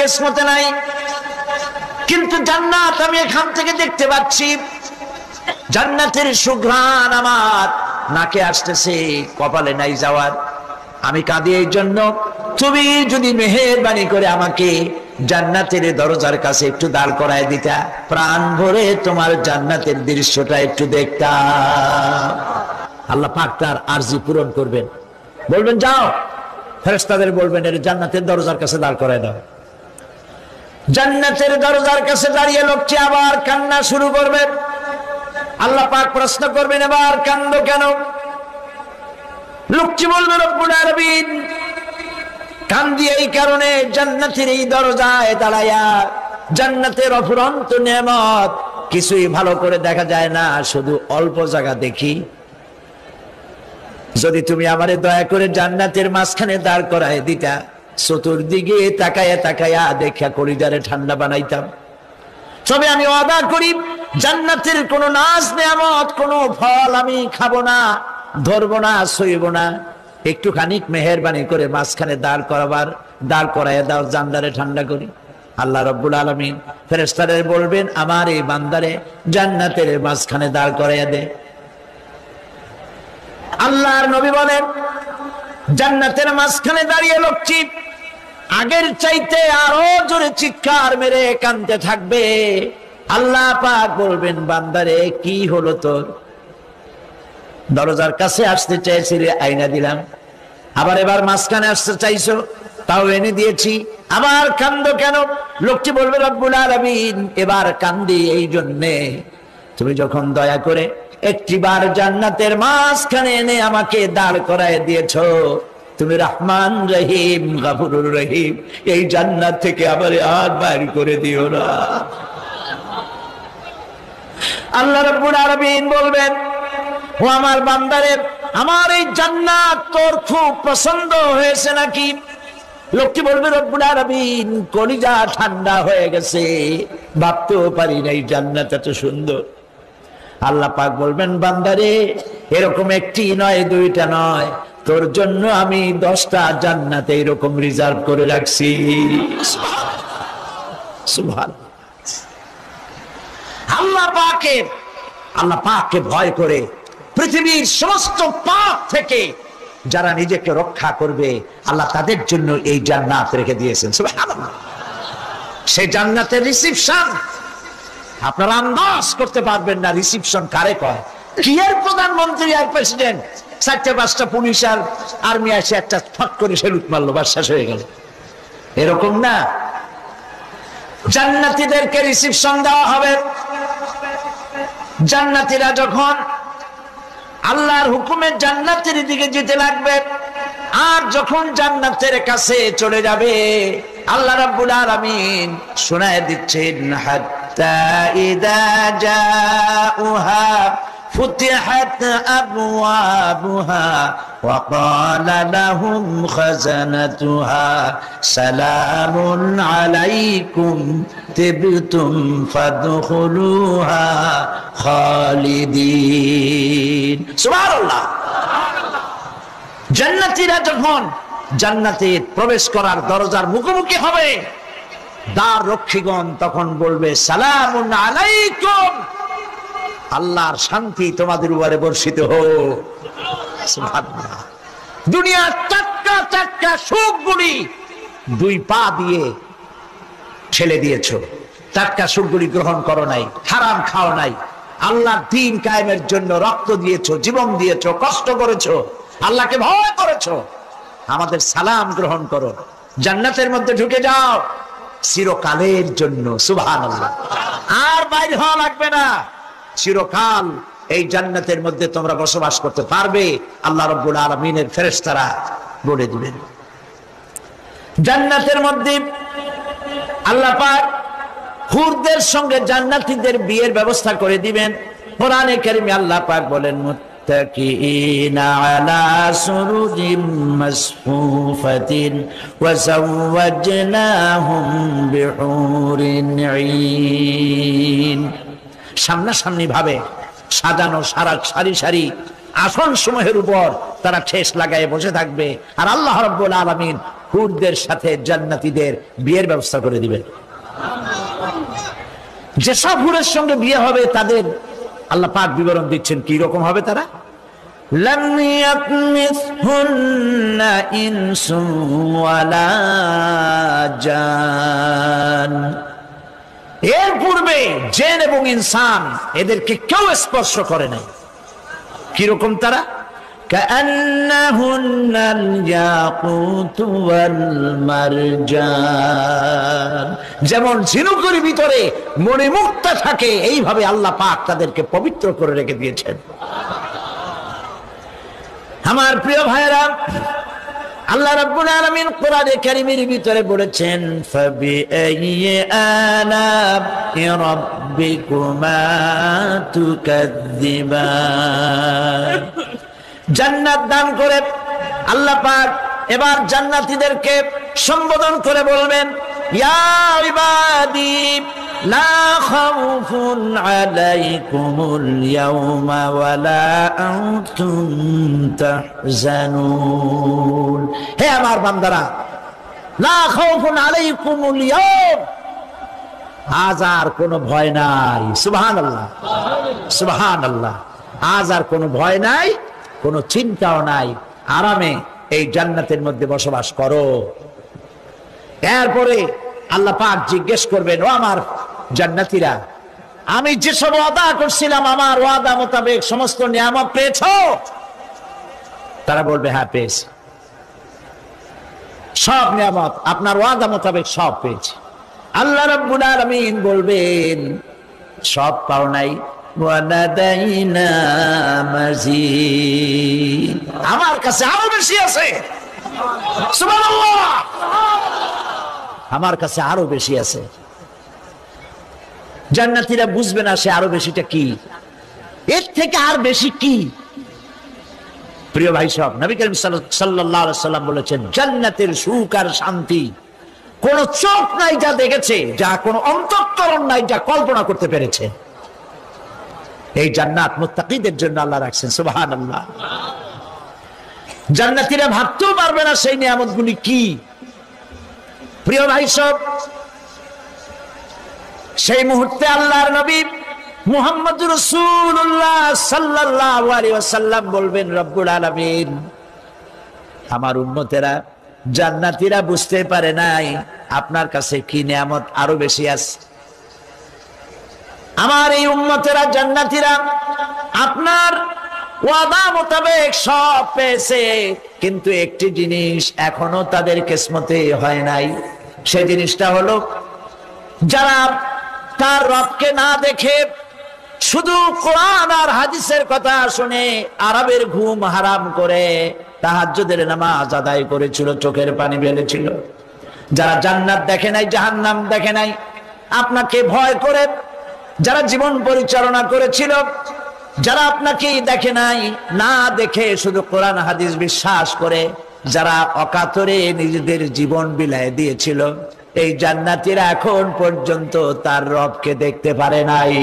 কিসমতে নাই, কিন্তু জান্নাত আমি এখান থেকে দেখতে পাচ্ছি। জান্নাতের সুঘ্রাণ আমার নাকে আসতেছে, কপালে নাই যাওয়ার। আমি কাঁদি এই জন্য, তুমি যদি মেহেরবানি করে আমাকে জান্নাতের দরজার কাছে একটু দাঁড় করায় দিতা, প্রাণ ভরে তোমার জান্নাতের দৃশ্যটা একটু দেখতাম। আল্লাহ পাক তার আরজি পূরণ করবেন, বলবেন যাও, ফেরেশতাদের বলবেন এর জান্নাতের দরজার কাছে দাঁড় করায় দাও। জান্নাতের দরজার কাছে দাঁড়িয়ে লোকটি আবার কান্না শুরু করবে। আল্লাহ পাক প্রশ্ন করবেন, এবার কান্দো কেন? লোকটি বলবে, রব্বুল আলামিন, কান্দি এই কারণে, জান্নাতের এই দরজায় দাঁড়ায়া জান্নাতের অফুরন্ত নেয়ামত কিছুই ভালো করে দেখা যায় না, শুধু অল্প জায়গা দেখি। যদি তুমি আমারে দয়া করে জান্নাতের মাঝখানে দাঁড় করায় দিতা, চতুর্দিকে তাকায়া তাকায়া দেখা কলিজারে ঠান্ডা বানাইতাম। তবে আমি ওয়াদা করি, জান্নাতের কোন নাজ নেয়ামত, কোন ফল আমি খাবো না, ধরবো না, সইব না। একটুখানি মেহেরবানি করে মাঝখানে দাঁড় করাইয়া দাও, জান্নারে ঠান্ডা করি। আল্লাহ রাব্বুল আলামিন ফেরেশতাদের বলবেন, আমার এই বান্দারে জান্নাতের মাঝখানে দাঁড় করাইয়া দে। আল্লাহর নবী বলেন, জান্নাতের মাঝখানে দাঁড়িয়ে লোকটি আগের চাইতে আরো জোরে চিৎকার মেরে কাঁদতে থাকবে। আল্লাহ পাক বলবেন, বান্দারে কি হলো তোর? দরজার কাছে আসতে চাইছিলে, আইনা দিলাম। এবার মাঝখানে আসতে চাইছো, তাও এনে দিয়েছি। আবার কান্দো কেন? লোকটি বলবে, রব্বুল আলামিন, এবার কান্দি এই জন্যে, তুমি যখন দয়া করে একটিবার জান্নাতের মাঝখানে এনে আমাকে দাঁড় করায় দিয়েছো, তুমি রহমান রহিম গফুরুর রহিম, এই জান্নাত থেকে আবার আর বাইর করে দিও না। আল্লাহ রাব্বুল আলামিন বলবেন, ও আমার বান্দারে, আমার এই জান্নাত তোর খুব পছন্দ হয়েছে নাকি? লোকটি বলবে, রব্বুল আলামিন, কলিজা ঠান্ডা হয়ে গেছে, ভাবতেও পারি নাই জান্নাত এত সুন্দর। আল্লাহ পাক বলবেন, বান্দারে, এরকম একটি নয়, দুইটা নয়, তোর জন্য আমি 10টা জান্নাত এরকম রিজার্ভ করে রাখছি। সুবহানাল্লাহ। আল্লাহ পাককে ভয় করে পৃথিবীর সমস্ত পাপ থেকে যারা নিজেকে রক্ষা করবে, আল্লাহ তাদের জন্য এই জান্নাত রেখে দিয়েছেন। সুবহানাল্লাহ। সেই জান্নাতের রিসিপশন আপনারা আন্দাজ করতে পারবেন না, রিসিপশন কারে কয়। কি এর প্রধানমন্ত্রী আর প্রেসিডেন্ট, 4-5টা পুলিশ আর আর্মি আসে, একটা ফট করে সেলুট মারলো, বাস শেষ হয়ে গেল, এরকম না। জান্নাতীদেরকে রিসিপশন দেওয়া হবে। জান্নাতীরা যখন আল্লাহর হুকুমে জান্নাতের দিকে যেতে লাগবে, আর যখন জান্নাতের কাছে চলে যাবে, আল্লাহ রাব্বুল আলামিন শোনায় দিচ্ছেন, হাত্তা ইযা জাউহা ফুতিহাত আবওয়াবুহা ওয়া ক্বালা লাহুম খাযানাতুহা সালামুন আলাইকুম তিবতুম ফাদখুলুহা খালিদিন। সুবহানাল্লাহ। জান্নাতীরা যখন জান্নাতে প্রবেশ করার দরজার মুখোমুখি হবে, দ্বার রক্ষীগণ তখন বলবে, সালামুন আলাইকুম, আল্লাহর শান্তি তোমাদের উপরে বর্ষিত হোক। সুবহানাল্লাহ। দুনিয়ার টাটকা টাটকা সুখগুলি 2 পা দিয়ে ছেলে দিয়েছো, টাটকা সুখগুলি গ্রহণ করো নাই, হারাম খাও নাই, আল্লাহর দ্বীন কায়েমের জন্য রক্ত দিয়েছো, জীবন দিয়েছো, কষ্ট করেছো, আল্লাহকে ভয় করেছো। আমাদের সালাম গ্রহণ করো, জান্নাতের মধ্যে ঢুকে যাও চিরকালের জন্য। সুবহানাল্লাহ। আর বাইর হওয়া লাগবে না, চিরকাল এই জান্নাতের মধ্যে তোমরা বসবাস করতে পারবে, আল্লাহ রাব্বুল আলামিনের ফেরেশতারা বলে দিবেন। জান্নাতের মধ্যে আল্লাহ পাক হুরদের সঙ্গে জান্নাতীদের বিয়ের ব্যবস্থা করে দিবেন। কোরআনে কারীমে আল্লাহ পাক বলেন, মুত্তাকিইনা আলা সুরুরিম মাসফুফাতিন ওয়া যাওয়াজনাহুম বিহুরিন ঈন। সামনাসামনি ভাবে সাজানো সারি সারি আসন সমূহের উপর তারা ঠেস লাগায় বসে থাকবে, আর আল্লাহ রাব্বুল আলামিন হুরদের সাথে জান্নাতীদের বিয়ের ব্যবস্থা করে দিবেন। যেসব হুরের সঙ্গে বিয়ে হবে তাদের আল্লাহ পাক বিবরণ দিচ্ছেন কি রকম হবে তারা। লাম ইয়াতমিসহুন্না ইনসুন ওয়ালা জান, এর পূর্বে জিন এবং ইনসান এদেরকে কেউ স্পর্শ করে নাই। কি রকম তারা? কাআন্নাহুন্নাল ইয়াকুতু ওয়াল মারজান, যেমন ঝিনুকের ভিতরে মণিমুক্তা থাকে এইভাবে আল্লাহ পাক তাদেরকে পবিত্র করে রেখে দিয়েছেন। আমার প্রিয় ভাইরা, আল্লাহ রাব্বুল আলামিন কোরআনে কারীমের ভিতরে বলেছেন ফাবিআইয়ি আলা'i রাব্বিকুমা তুকাযযিবান। জান্নাত দান করে আল্লাহ পাক এবার জান্নাতীদেরকে সম্বোধন করে বলবেন, ইয়া ইবাদি লা খাউফুন আলাইকুমুল ইয়াওমা ওয়ালা আনতুম তাহজানুন। হে আমার বান্দারা, লা খাউফুন আলাইকুমুল ইয়াওম, আজ আর কোনো ভয় নাই। সুবহানাল্লাহ, সুবহানাল্লাহ। আজ আর কোনো ভয় নাই, কোনো চিন্তাও নাই, আরামে এই জান্নাতের মধ্যে বসবাস করো। এরপরে আল্লাহ পাক জিজ্ঞেস করবেন, ও আমার জান্নাতীরা, আমি যেসব ওয়াদা করছিলাম আমার ওয়াদা মোতাবেক সমস্ত নিয়ামত পেয়েছো? তারা বলবে হ্যাঁ পেয়েছি, সব নিয়ামত আপনার ওয়াদা মোতাবেক সব পেয়েছি। আল্লাহ রাব্বুল আলামিন বলবেন সব পাও নাই, ওয়ানাদাইনা মাজিদ, আমার কাছে আরো বেশি আছে। সুবহানাল্লাহ, আমার কাছে আরো বেশি আছে। জান্নাতীরা বুঝবে না সে আরো বেশিটা কি, এর থেকে আর বেশি কি। প্রিয় ভাই সব, নবী করিম সাল্লাল্লাহু আলাইহি সাল্লাম বলেছেন জান্নাতের সুখ আর শান্তি কোন চোখ নাই যা দেখেছে, যা কোন অন্তঃকরণ নাই যা কল্পনা করতে পেরেছে। এই জান্নাত মুত্তাকিদের জন্য আল্লাহ রাখছেন। সুবহানাল্লাহ। জান্নাতীরা ভাবতেও পারবে না সেই নিয়ামতগুলি কি। প্রিয় ভাই সব, সেই মুহূর্তে আল্লাহর নবী মুহাম্মদুর রাসূলুল্লাহ সাল্লাল্লাহু আলাইহি ওয়াসাল্লাম বলবেন, রব্বুল আলামিন, আমার উম্মতেরা জান্নাতীরা বুঝতে পারে নাই আপনার কাছে কি নিয়ামত আরো বেশি আছে। আমার এই উম্মতেরা জান্নাতীরা আপনার ওয়াদা মোতাবেক সব পেয়েছে, কিন্তু একটি জিনিস এখনো তাদের কিসমতে হয় নাই। সেই জিনিসটা হলো যারা তার রবকে না দেখে শুধু কোরআন আর হাদিসের কথা শুনে আরবের ঘুম হারাম করে তাহাজ্জুদের নামাজ আদায় করেছিল, চোখের পানি ফেলেছিল, যারা জান্নাত দেখে নাই, জাহান্নাম দেখে নাই, আপনাকে ভয় করে যারা জীবন পরিচালনা করেছিল, যারা আপনাকে দেখে নাই, না দেখে শুধু কোরআন হাদিস বিশ্বাস করে যারা অকাতরে নিজেদের জীবন বিলায় দিয়েছিল, এই জান্নাতীরা এখন পর্যন্ত তার রবকে দেখতে পারে নাই।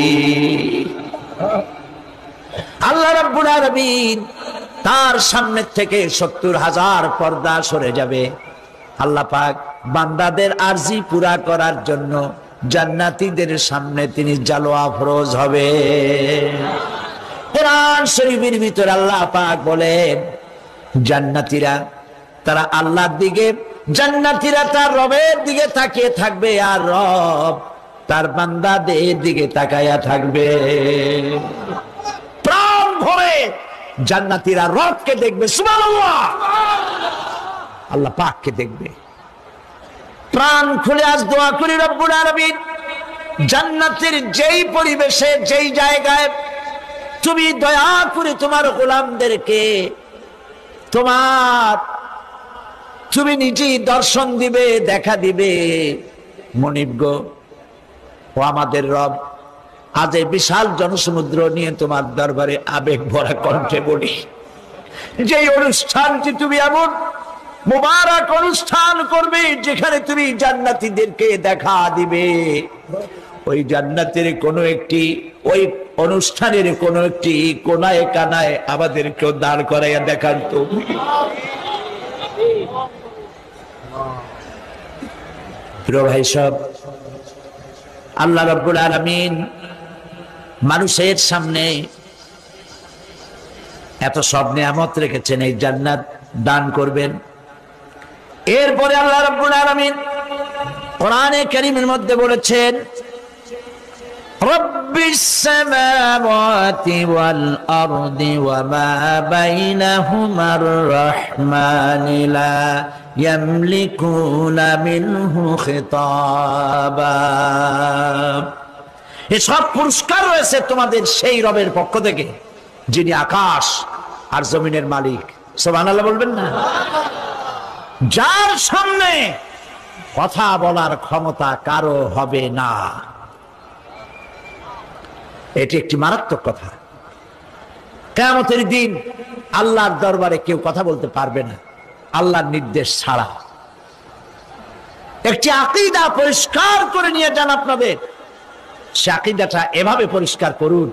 আল্লাহ রাব্বুল আলামিন তার সামনে থেকে ৭০,০০০ পর্দা সরে যাবে। আল্লাহ পাক বান্দাদের আরজি পুরা করার জন্য জান্নাতীদের সামনে তিনি জালোয়া ফরজ হবে। কোরআন শরীফের ভিতরে আল্লাহ পাক বলেন জান্নাতীরা তারা আল্লাহর দিকে, জান্নাতীরা তার রবের দিকে তাকিয়ে থাকবে, আর রব তার বান্দাদের দিকে তাকায়া থাকবে। প্রাণ ভরে জান্নাতীরা রবকে দেখবে। সুবহানাল্লাহ, আল্লাহ পাককে দেখবে। প্রাণ খুলে আজ দোয়া করি রব্বুল আলামিন জান্নাতের যেই পরিবেশে যেই জায়গায় তুমি দয়া করে তোমার গোলামদেরকে তুমি নিজেই দর্শন দিবে, দেখা দিবে। মনিব গো, ও আমাদের রব, আজ এই বিশাল জনসমুদ্র নিয়ে তোমার দরবারে আবেগ ভরা কণ্ঠে বলি, যে অনুষ্ঠানটি তুমি এমন মুবারক অনুষ্ঠান করবে যেখানে তুমি জান্নাতীদেরকে দেখা দিবে, ওই জান্নাতের কোন একটি, ওই অনুষ্ঠানের কোন একটি কোনায় কানায় আমাদেরকেও দাঁড় করাইয়া দেখান তো। প্রিয় ভাই সব, আল্লাহ রাব্বুল আলামিন মানুষের সামনে এত সব নিয়ামত রেখেছেন, এই জান্নাত দান করবেন। এরপরে আল্লাহ রাব্বুল আলামিন কোরআনে কারীমের মধ্যে বলেছেন, রব্বিস সামাওয়াতি ওয়াল আরদি ওয়া মা বাইনাহুমার রাহমানি লা ইয়ামলিকুনা মিনহু খিতাবা। এসব পুরস্কার রয়েছে তোমাদের সেই রবের পক্ষ থেকে যিনি আকাশ আর জমিনের মালিক। সুবহানাল্লাহ বলবেন না? যার সামনে কথা বলার ক্ষমতা কারো হবে না। এটি একটি মারাত্মক কথা। কিয়ামতের দিন আল্লাহর দরবারে কেউ কথা বলতে পারবে না আল্লাহর নির্দেশ ছাড়া। একটি আকীদা পরিষ্কার করে নিয়ে যান আপনাদের। সে আকীদাটা এভাবে পরিষ্কার করুন,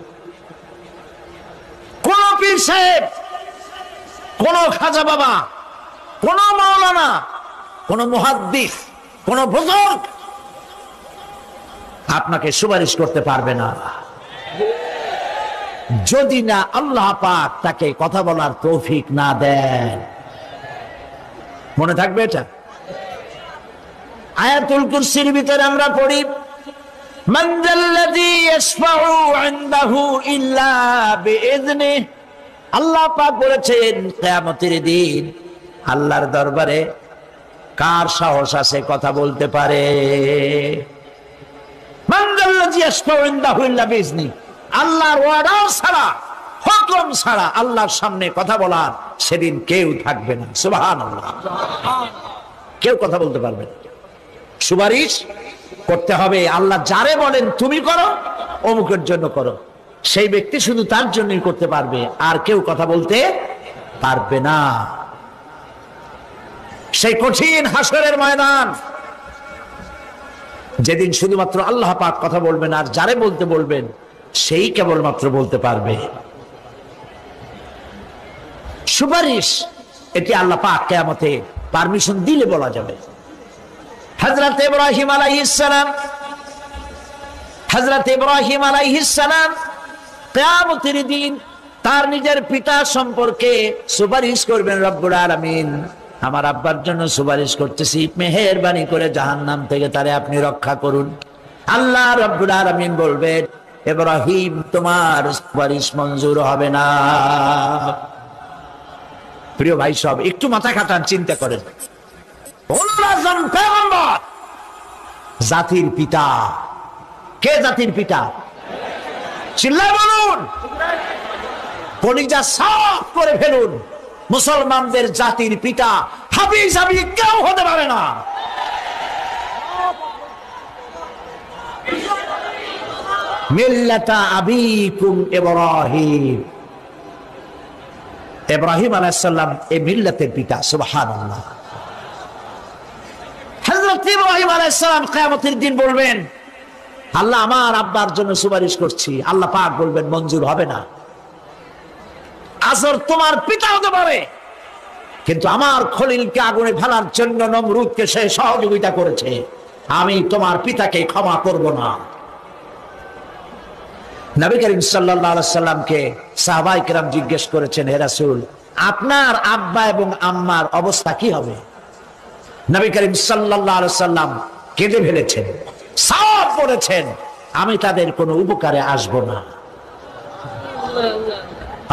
কোন পীর সাহেব, কোন খাজা বাবা, কোন মাওলানা, কোন মুহাদ্দিস, কোন বুজুর্গ আপনাকে সুপারিশ করতে পারবে না যদি না আল্লাহ পাক তাকে কথা বলার তৌফিক না দেন। মনে থাকবে এটা। আয়াতুল কুরসির ভিতরে আমরা পড়ি, মান যাল্লাযী ইয়াশফাউ ইনদাহু ইল্লা বিইযনিহি। আল্লাহ পাক বলেছেন কিয়ামতের দিন আল্লাহর দরবারে কার সাহস আছে কথা বলতে পারে? মান যাল্লাযী ইয়াশফাউ ইনদাহু ইল্লা বিইযনিহি। আল্লাহর ওয়াদা ছাড়া, হুকুম ছাড়া আল্লাহর সামনে কথা বলার সেদিন কেউ থাকবে না। সুবহানাল্লাহ। কেউ কথা বলতে পারবে না। সুপারিশ করতে হবে আল্লাহ যারে বলেন তুমি করো, অমুকের জন্য করো, সেই ব্যক্তি শুধু তার জন্যই করতে পারবে, আর কেউ কথা বলতে পারবে না। সেই কঠিন হাসরের ময়দান, যেদিন শুধুমাত্র আল্লাহ পাক কথা বলবেন, আর যারে বলতে বলবেন সেই কেবলমাত্র বলতে পারবে। সুপারিশ এটি আল্লাহ পাক কিয়ামতে পারমিশন দিলে বলা যাবে। হযরত ইব্রাহিম আলাইহিস সালাম কিয়ামতের দিন তার নিজের পিতা সম্পর্কে সুপারিশ করবেন। রব্বুল আলামিন, আমার আব্বার জন্য সুপারিশ করতেছি, মেহেরবানি করে জাহান্নাম থেকে তারে আপনি রক্ষা করুন। আল্লাহ রব্বুল আলামিন বলবেন, ইব্রাহিম তোমার সুপারিশ মঞ্জুর হবে না। প্রিয় ভাই সব, একটু মাথা খাটান, চিন্তা করেন। জাতির পিতা কে? জাতির পিতা চিল্লায় বলুন, কলিজা সাফ করে ফেলুন। মুসলমানদের জাতির পিতা হাবিজ হাবিজ কেউ হতে পারে না। মিল্লাতা আবিকুম ইব্রাহিম। ইব্রাহিম আলাইহিস সালাম এই মিল্লাতের পিতা। সুবহানাল্লাহ। হযরত ইব্রাহিম আলাইহিস সালাম কিয়ামতের দিন বলবেন, আল্লাহ আমার আব্বার জন্য সুপারিশ করছি। আল্লাহ পাক বলবেন মঞ্জুর হবে না। আজর তোমার পিতা হতে পারে, কিন্তু আমার খলিলকে আগুনে ফেলার জন্য নমরুদকে সে সহযোগিতা করেছে, আমি তোমার পিতাকে ক্ষমা করব না। নবী করিম সাল্লাল্লাহু আলাইহি সাল্লামকে সাহাবায়ে কেরাম জিজ্ঞেস করেছেন, হে রাসূল, আপনার আব্বা এবং আম্মার অবস্থা কি হবে? নবী করিম সাল্লাল্লাহু আলাইহি সাল্লাম কেঁদে ফেলেছেন, সাফ বলেছেন, আমি তাদের কোনো উপকারে আসব না।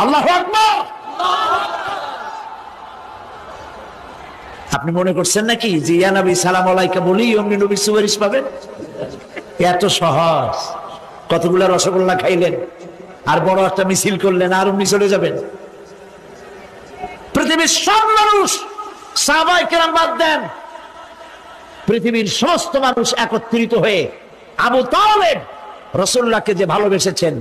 আল্লাহু আকবার। আপনি মনে করছেন নাকি যে ইয়া নবী সালাম আলাইকা বলি অমনি নবী সুপারিশ পাবেন? এত সহজ। কতগুলা রসগোল্লা খাইলেন আর বড় একটা মিছিল করলেন আর অমনি চলে যাবেন? পৃথিবীর সব মানুষ, সাহাবায়ে কেরাম বাদ দেন, পৃথিবীর সমস্ত মানুষ একত্রিত হয়ে আবু তালেব রাসূলুল্লাহকে যে ভালোবেসেছেন,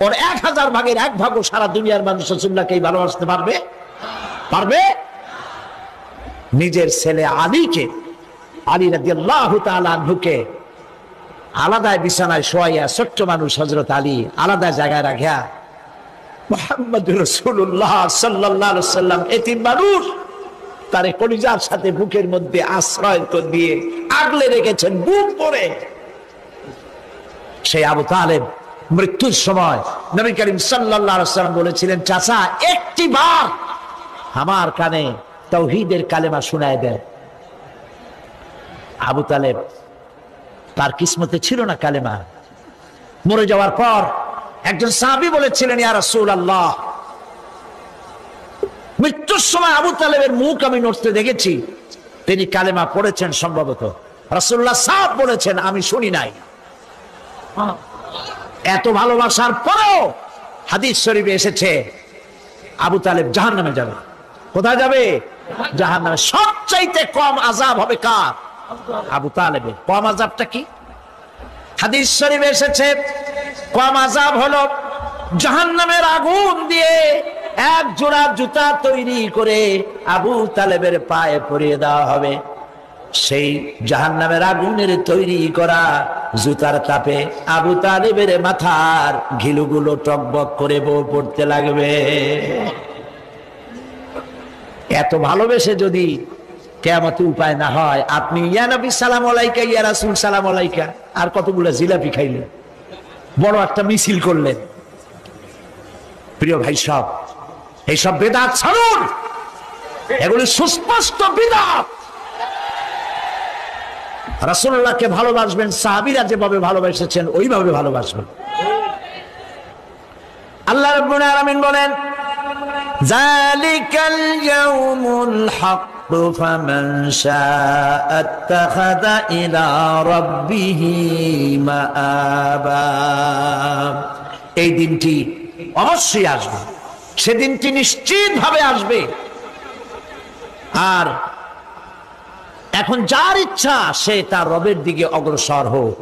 ওর 1000 ভাগের 1 ভাগও সারা দুনিয়ার মানুষ রাসূলুল্লাহকে ভালোবাসতে পারবে? পারবে? নিজের ছেলে আলীকে, আলী রাদিয়াল্লাহু তাআলা আনহুকে আলাদা বিছানায় শোয়াইয়া, ছোট্ট মানুষ হযরত আলী আলাদা জায়গায় রাখিয়া মুহাম্মদুর রাসূলুল্লাহ সাল্লাল্লাহু আলাইহি সাল্লাম এতিম মানুষ, তারে কলিজার সাথে বুকের মধ্যে আশ্রয় তো দিয়ে আগলে রেখেছেন বুক করে। সেই আবু তালেব মৃত্যুর সময় নবী করিম সাল্লাল্লাহু আলাইহি ওয়াসাল্লাম বলেছিলেন, চাচা একটি বার আমার কানে তাওহীদের কালেমা শোনায় দেন। আবু তালেব তার কিসমতে ছিল না কালেমা। মরে যাওয়ার পর একজন সাহাবী বলেছিলেন, ইয়া রাসূলুল্লাহ, মৃত্যুর সময় আবু তালেবের মুখ আমি নড়তে দেখেছি, তিনি কালেমা পড়েছেন সম্ভবত। রাসূলুল্লাহ সাহেব বলেছেন, আমি শুনি নাই। এত ভালোবাসার পরেও হাদিস শরীফে এসেছে আবু তালেব জাহান্নামে যাবে। কোথায় যাবে? জাহান্নামে। সবচাইতে কম আযাব হবে কার? আবু তালেবের। কম আযাবটা কি? হাদিস শরীফে এসেছে কম আযাব হলো জাহান্নামের আগুন দিয়ে এক জোড়া জুতা তৈরি করে আবু তালেবের পায়ে পরিয়ে দেওয়া হবে। সেই জাহান্নামের আগুনের তৈরি করা জুতার তাপে আবু তালেবের মাথার ঘিলুগুলো টকবক করে বউ পড়তে লাগবে। এত ভালোবেসে যদি কিয়ামতে উপায় না হয়, আপনি ইয়া নবী সালাম আলাইকা, ইয়া রাসূল সালাম আলাইকা, আর কতগুলো জিলাপি খাইলেন, বড় একটা মিছিল করলেন। প্রিয় ভাই সব, এইসব বেদাত ছাড়ুন, এগুলি সুস্পষ্ট বিদআত। রাসূলুল্লাহকে ভালোবাসবেন, সাহাবীরা যেভাবে ভালোবেসেছেন ওইভাবে ভালোবাসবেন। আল্লাহ রাব্বুল আলামিন বলেন, যালিকাল ইয়াউমুল হক ফামান শাআ আত্তাখাযা ইলা রাব্বিহি মাআবা। এই দিনটি অবশ্যই আসবে, সেদিনটি নিশ্চিতভাবে আসবে। আর এখন যার ইচ্ছা সে তার রবের দিকে অগ্রসর হোক।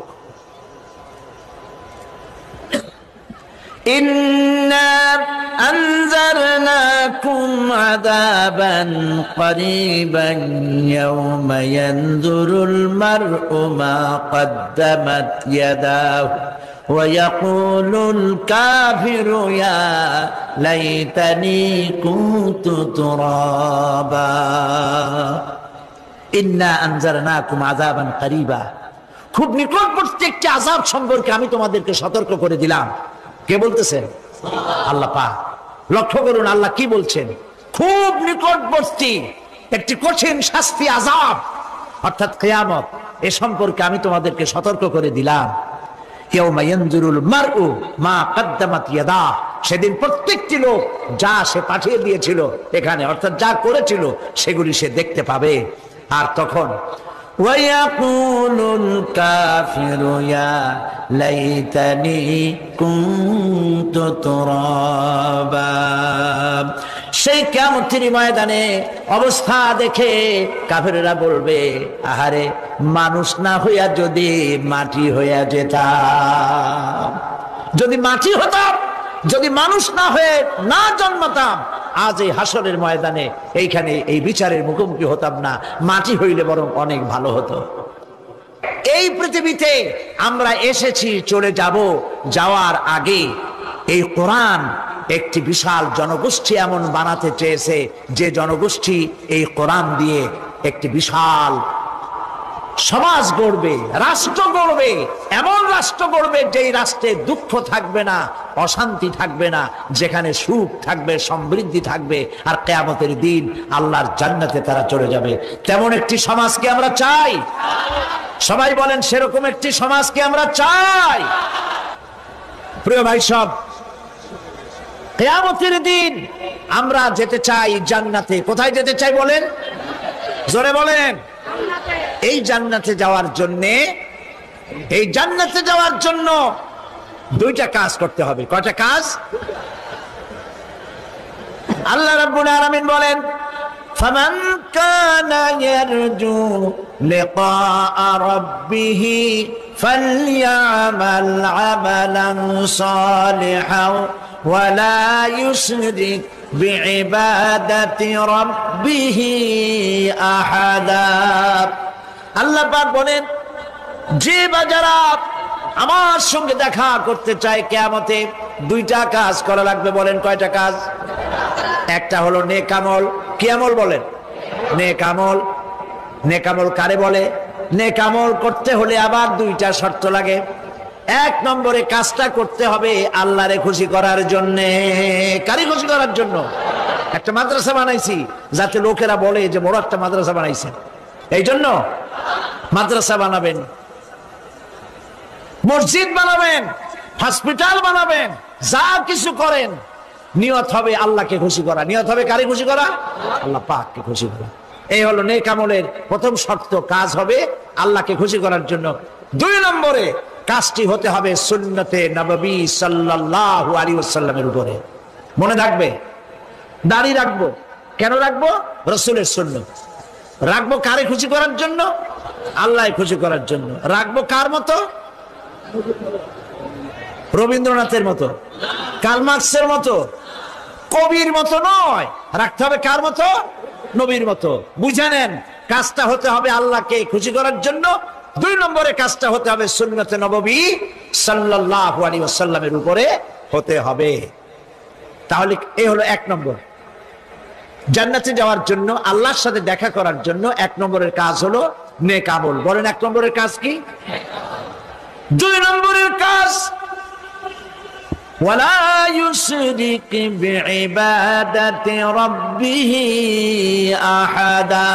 ইন্না আনজারনাকুম আযাবান করিবান ইয়াওমা ইয়ানজুরুল মার'উ মা কদ্দামাত ইয়াদাহু ওয়া ইয়াকুলুল কাফিরু ইয়া লাইতানি কুনতু তুরাবা। ইন্না আনজারনাকুম আযাবান করিবা, খুব নিকটবর্তী একটি আযাব সম্পর্কে আমি তোমাদেরকে সতর্ক করে দিলাম। কে বলতেছেন? আল্লাহ পাক। লক্ষ্য করুন আল্লাহ কি বলছেন, খুব নিকটবর্তী একটি কঠিন শাস্তি আযাব অর্থাৎ কিয়ামত, এ সম্পর্কে আমি তোমাদেরকে সতর্ক করে দিলাম। ইয়াউমা ইয়ানজুরুল মার'উ মা কদ্দামাত ইয়াদাহ, সেদিন প্রত্যেকটি লোক যা সে পাঠিয়ে দিয়েছিল এখানে, অর্থাৎ যা করেছিল সেগুলি সে দেখতে পাবে। আর তখন ওয়ায়াকুলুল কাফিরু ইয়া লাইতানি কুনতু তুরাবা। সেই কিয়ামতের ময়দানে অবস্থা দেখে কাফেররা বলবে, আহারে মানুষ না হইয়া যদি মাটি হইয়া যেতাম, যদি মাটি হতাম, যদি মানুষ না হয়ে না জন্মাতাম, আজ এই হাসরের ময়দানে এইখানে এই বিচারের মুখোমুখি হতাম না, মাটি হইলে বরং অনেক ভালো হতো। এই পৃথিবীতে আমরা এসেছি, চলে যাব, যাওয়ার আগে এই কোরআন একটি বিশাল জনগোষ্ঠী এমন বানাতে চেয়েছে যে জনগোষ্ঠী এই কোরআন দিয়ে একটি বিশাল সমাজ গড়বে, রাষ্ট্র গড়বে, এমন রাষ্ট্র গড়বে যেই রাষ্ট্রে দুঃখ থাকবে না, অশান্তি থাকবে না, যেখানে সুখ থাকবে, সমৃদ্ধি থাকবে, আর কিয়ামতের দিন আল্লাহর জান্নাতে তারা চলে যাবে। তেমন একটি সমাজকে আমরা চাই। সবাই বলেন সেরকম একটি সমাজকে আমরা চাই। প্রিয় ভাই সব, কিয়ামতের দিন আমরা যেতে চাই জান্নাতে। কোথায় যেতে চাই বলেন? জোরে বলেন। এই জান্নাতে যাওয়ার জন্য দুইটা কাজ করতে হবে। কয়টা কাজ? আল্লাহ রাব্বুল আলামিন বলেন, ফামান কানা ইয়ারজু লিকাআ রাব্বিহি ফালইয়ামাল আমালান সালিহান ওয়া লা ইউশরিক বিইবাদাতি রাব্বিহি আহাদা। আল্লাহ পাক বলেন, যে বাজারা আমার সঙ্গে দেখা করতে চায় কিয়ামতে, দুইটা কাজ করা লাগবে। বলেন কয়টা কাজ? একটা হলো নেক আমল। কি আমল বলেন? নেক আমল। নেক আমল কারে বলে? নেক আমল করতে হলে আবার দুইটা শর্ত লাগে। এক নম্বরে কাজটা করতে হবে আল্লাহরে খুশি করার জন্য। কারি খুশি করার জন্য? একটা মাদ্রাসা বানাইছি যাতে লোকেরা বলে যে বড় একটা মাদ্রাসা বানাইছেন, এই জন্য মাদ্রাসা বানাবেন, মসজিদ বানাবেন, হসপিটাল বানাবেন, যা কিছু করেন নিয়ত হবে আল্লাহকে খুশি করা। নিয়ত হবে কারে খুশি করা? আল্লাহ পাককে খুশি করা। এই হলো নেক আমলের প্রথম শর্ত, কাজ হবে আল্লাহকে খুশি করার জন্য। দুই নম্বরে কাজটি হতে হবে সুন্নতে নববী সাল্লাল্লাহু আলাইহি ওয়াসাল্লামের উপরে। মনে থাকবে, দাড়ি রাখবো কেন রাখবো? রাসূলের সুন্নাত। রাখবো কারে খুশি করার জন্য? আল্লাহকে খুশি করার জন্য। রাখবো কার মতো? রবীন্দ্রনাথের মতো, কার্ল মার্কসের মতো, কবির মতো নয়। রাখতে হবে কার মতো? নবীর মতো। বুঝে নেন, কাজটা হতে হবে আল্লাহকে খুশি করার জন্য। দুই নম্বরে কাজটা হতে হবে সুন্নতে নববী সাল্লাল্লাহু আলাইহি ওয়াসাল্লামের উপরে হতে হবে। তাহলে এই হলো এক নম্বর। জান্নাতে যাওয়ার জন্য, আল্লাহর সাথে দেখা করার জন্য এক নম্বরের কাজ হলো নেক আমল। বলেন এক নম্বরের কাজ কি? দুই নম্বরের কাজ ওয়ালা ইউশরিক বিইবাদাতি রাব্বিহি আহাদা।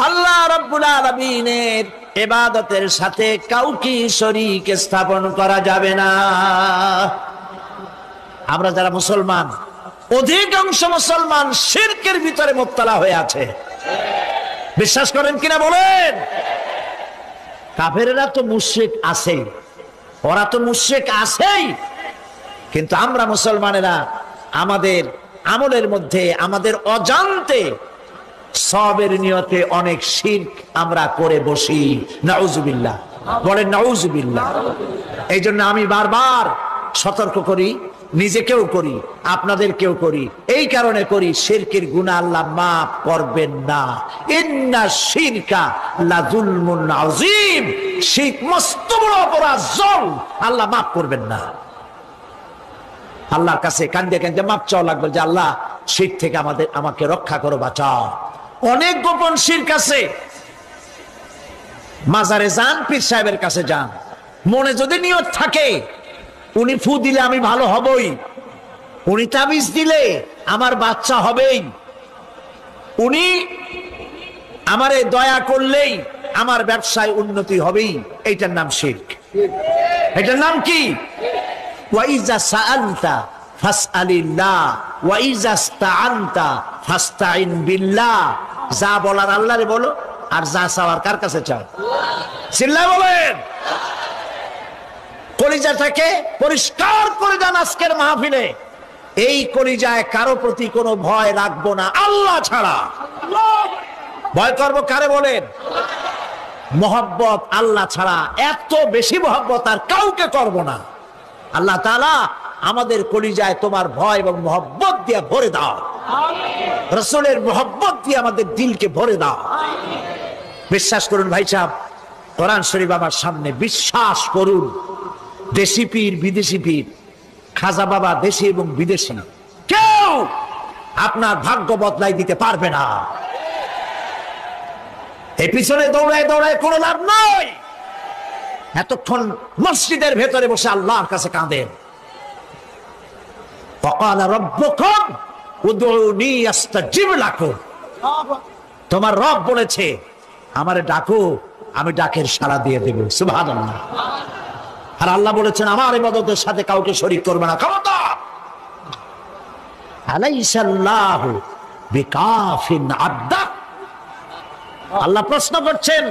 আল্লাহ রাব্বুল আলামিনের ইবাদতের সাথে কাউকে শরীক স্থাপন করা যাবে না। আমরা যারা মুসলমান, অধিকাংশ মুসলমান শিরকের ভিতরে মুবতালা হয়ে আছে। বিশ্বাস করেন কিনা বলেন? কাফেররা তো মুশরিক আছেই, ওরা তো মুশরিক আছেই, কিন্তু আমরা মুসলমানেরা আমাদের আমলের মধ্যে আমাদের অজান্তে সওয়াবের নিয়তে অনেক শিরক আমরা করে বসি। নাউজুবিল্লাহ, বলেন নাউজুবিল্লাহ। এই জন্য আমি বারবার সতর্ক করি, নিজেকেও করি, আপনাদেরকেও করি। এই কারণে করি, শিরকের গুনাহ আল্লাহ মাফ করবেন না। ইন্না শিরকা লাযুলমুন আযীম। শিরক মস্ত বড় অপরাধ, জল, আল্লাহ মাফ করবেন না। আল্লাহর কাছে কান্দে কান্দে মাপ চাওয়া লাগবে যে আল্লাহ শিরক থেকে আমাকে রক্ষা করো, বাঁচাও। অনেক গোপন শিরক আছে। মাজারে যান, পীর সাহেবের কাছে যান, মনে যদি নিয়ত থাকে উনি ফু দিলে আমি ভালো হবই, উনি তাবিজ দিলে আমার বাচ্চা হবেই, উনি আমারে দয়া করলেই আমার ব্যবসায় উন্নতি হবেই, এইটার নাম শিরক। এটার নাম কি? ওয়াইজা সাআলতা ফাসআলিল্লাহ ওয়াইজা ইসতাআনতা ফাসতাইন বিল্লাহ। যা বলার আল্লাহরে বলো, আর যা চাওয়ার কার কাছে চাও? চিল্লায় বলেন। কলিজাটাকে পরিষ্কার করে দেন আজকের মাহফিলে। এই কলিজায় কারো প্রতি কোনো ভয় রাখবো না আল্লাহ ছাড়া। ভয় করবো কারে বলেন? মহব্বত আল্লাহ ছাড়া, এত বেশি মহব্বত আর কাউকে করব না। আল্লাহ তাআলা আমাদের কলিজায় তোমার ভয় এবং মহব্বত দিয়ে ভরে দাও। রাসূলের মহব্বত দিয়ে আমাদের দিলকে ভরে দাও। বিশ্বাস করুন ভাই সাহেব, কোরআন শরীফ আমার সামনে, বিশ্বাস করুন, দেশি পীর বিদেশি পীর, খাজা বাবা দেশি এবং বিদেশি, কেউ আপনার ভাগ্য বদলাই দিতে পারবে না। এই পিছনে দৌড়ায় দৌড়ায় কোনো লাভ নয়। এতক্ষণ মসজিদের ভেতরে বসে আল্লাহর কাছে কাঁদেন। وقال ربكم ادعوني استجب لكم। তোমার রব বলেছে আমারে ডাকো, আমি ডাকের সাড়া দিয়ে দেব। সুবহানাল্লাহ। আর আল্লাহ বলেছেন আমার ইবাদতের সাথে কাউকে শরীক করবে না। খবরদার। আলাইসাল্লাহু বিকাফিন আবদা। আল্লাহ প্রশ্ন করছেন,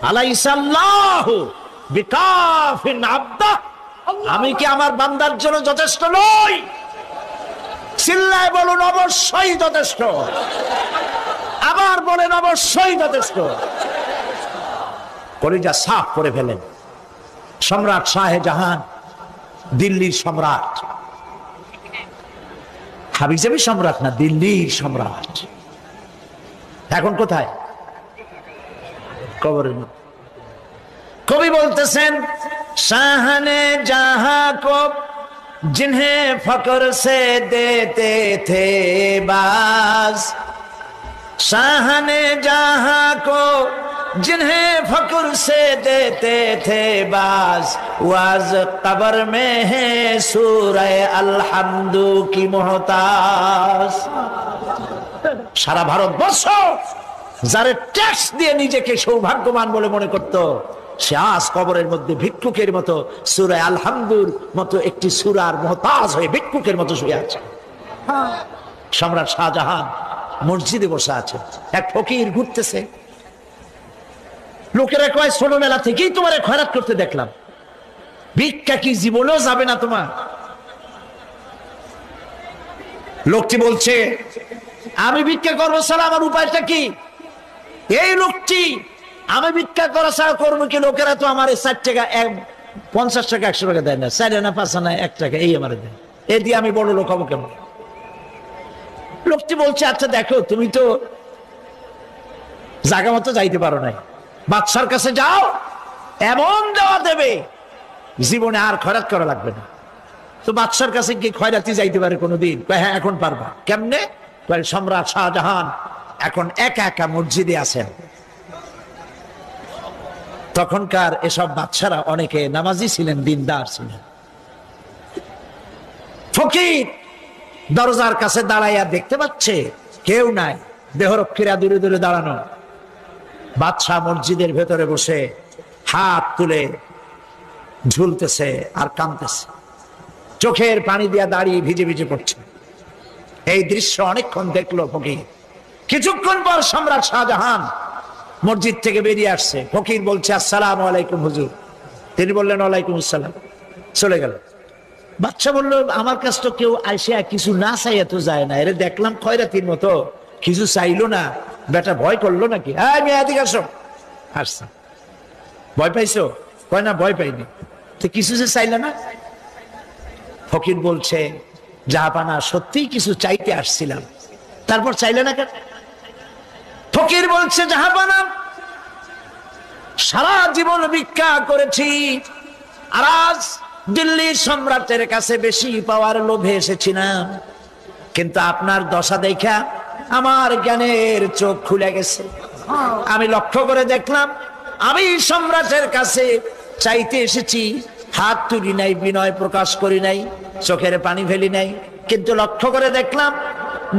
আলাইসাল্লাহু বিকাফিন আবদা, আমি কি আমার বান্দার জন্য যথেষ্ট নই? চিল্লায় বলুন অবশ্যই যথেষ্ট। আবার বলেন অবশ্যই যথেষ্ট। কলিজা সাফ করে ফেলেন। সম্রাট শাহজাহান, দিল্লির সম্রাট, হাবিজাবি সম্রাট না, দিল্লির সম্রাট। এখন কোথায়? কবরের মধ্যে। কবি বলতেছেন, শাহনে জাহাं को जिन्हें फक्र से देते थे बाज, शाहने जहां को जिन्हें फक्र से देते थे बाज वाज कब्र में है सूरह अलहम्दु की मोहताज। সারা ভারতবর্ষ যারা ট্যাক্স দিয়ে নিজেকে সৌভাগ্যবান বলে মনে করত, সে আজ কবরের মধ্যে ভিক্ষুকের মতো সূরা আলহামদুর মতো একটি সূরার মুহতাজ হয়ে ভিক্ষুকের মতো শুয়ে আছে। সম্রাট শাহজাহান মসজিদে বসে আছে, এক ফকির ঘুরতেছে। লোকেরা কয় ছোটবেলা থেকেই তোমার খয়রাত করতে দেখলাম, ভিক্ষা কি জীবনেও যাবে না তোমার? লোকটি বলছে আমি ভিক্ষা করবো ছাড়া আমার উপায়টা কি? এই লোকটি আমি ভিক্ষা করা ছাড়া করবো কি? লোকেরা তো আমার 60 টাকা 50 টাকা 100 টাকা দেয় না, 4 আনা 5 আনা 1 টাকা এই আমার দেয়, এ দিয়ে আমি বড় লোক হবো কেমন? লোকটি বলছে আচ্ছা দেখো, তুমি তো জায়গা মতো যাইতে পারো নাই, বাদশার কাছে যাও, এমন দেওয়া দেবে জীবনে আর খয়রাত করা লাগবে না। তো বাদশার কাছে কি খয়রাতি যাইতে পারে কোনোদিন? হ্যাঁ এখন পারবা। কেমনে? সম্রাট শাহজাহান এখন একা একা মসজিদে আছেন। তখনকার এসব বাদশারা অনেকে নামাজি ছিলেন, দিনদার ছিলেন। ফকির দরজার কাছে দাঁড়াইয়া দেখতে পাচ্ছে কেউ নাই, দেহরক্ষীরা দূরে দূরে দাঁড়ানো। বাদশাহ মসজিদের ভেতরে বসে হাত তুলে ঝুলতেছে আর কাঁদতেছে, চোখের পানি দিয়া দাঁড়িয়ে ভিজে ভিজে পড়ছে। এই দৃশ্য অনেকক্ষণ দেখলো ফকির। কিছুক্ষণ পর সম্রাট শাহজাহান মসজিদ থেকে বেরিয়ে আসছে। ফকির বলছে আসসালামু আলাইকুম হুজুর। তিনি বললেন ওয়ালাইকুম আসসালাম, চলে গেল। বাদশা বলল আমার কাছ তো কেউ আইসা কিছু না চাইয়া তো যায় না, এরে দেখলাম খয়রাতির মতো কিছু চাইলো না, বেটা ভয় করলো নাকি? হ্যাঁ মেয়ে এদিকে আসো। আসছে। ভয় পাইছো? কয় না ভয় পাইনি। তো কিছু যে চাইলে না? ফকির বলছে জাহাপানা সত্যিই কিছু চাইতে আসছিলাম, তারপর চাইলে না কেন? ফকির বলছে জাহাপানা সারা জীবন ভিক্ষা করেছি, আর আজ দিল্লির সম্রাটের কাছে বেশি পাওয়ার লোভে এসেছিলাম, কিন্তু আপনার দশা দেখা আমার জ্ঞানের চোখ খুলে গেছে। আমি লক্ষ্য করে দেখলাম আমি সম্রাটের কাছে চাইতে এসেছি, হাত তুলি নাই, বিনয় প্রকাশ করি নাই, চোখের পানি ফেলি নাই, কিন্তু লক্ষ্য করে দেখলাম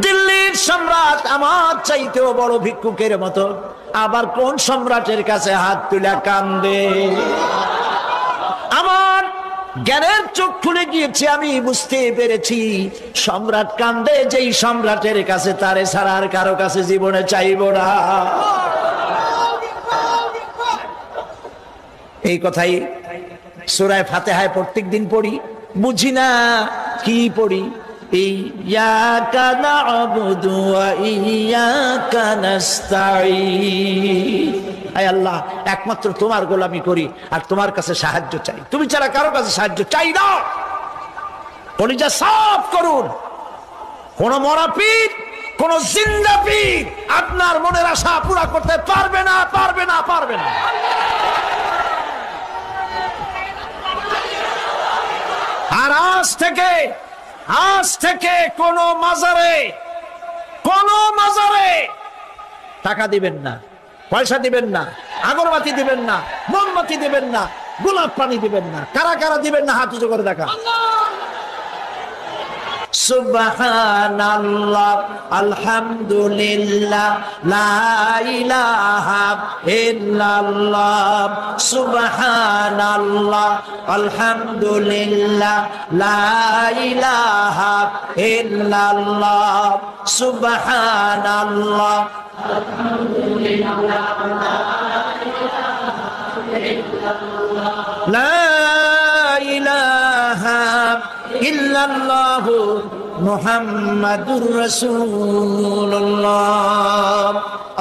দিল্লির সম্রাট আমার চাইতেও বড় ভিক্ষুকের মতো। আবার কোন সম্রাটের কাছে হাত তুলে কান্দে? আমার জ্ঞানের চোখ খুলে গিয়েছে, আমি বুঝতে পেরেছি সম্রাট কান্দে যেই সম্রাটের কাছে, তারে ছাড়া আর কারো কাছে জীবনে চাইব না। এই কথাই সূরা ফাতিহায় প্রত্যেক দিন পড়ি, বুঝি না কি পড়ি। ইয়াকা না'বুদু ওয়া ইয়াকা নাস্তাঈন। আয় আল্লাহ, একমাত্র তোমার গোলামি করি আর তোমার কাছে সাহায্য চাই, তুমি ছাড়া কারো কাছে সাহায্য চাই না। কলিজা সাফ করুন। কোন মরা পীর, কোন জিন্দা পীর আপনার মনের আশা পুরা করতে পারবে না, পারবে না, পারবে না। আর আজ থেকে কোন মাজারে টাকা দিবেন না, পয়সা দিবেন না, আগরবাতি দিবেন না, মোমবাতি দিবেন না, গোলাপ পানি দিবেন না। কারা কারা দিবেন না হাত উঁচু করে দেখা। সুবহানাল্লাহ, আলহামদুলিল্লাহ, লা ইলাহা ইল্লাল্লাহ। সুবহানাল্লাহ, আলহামদুলিল্লাহ, লা ইলাহা ইল্লাল্লাহ। সুবহানাল্লাহ, আলহামদুলিল্লাহ, লা ইলাহা ইল্লাল্লাহ, মুহাম্মাদুর রাসূলুল্লাহ।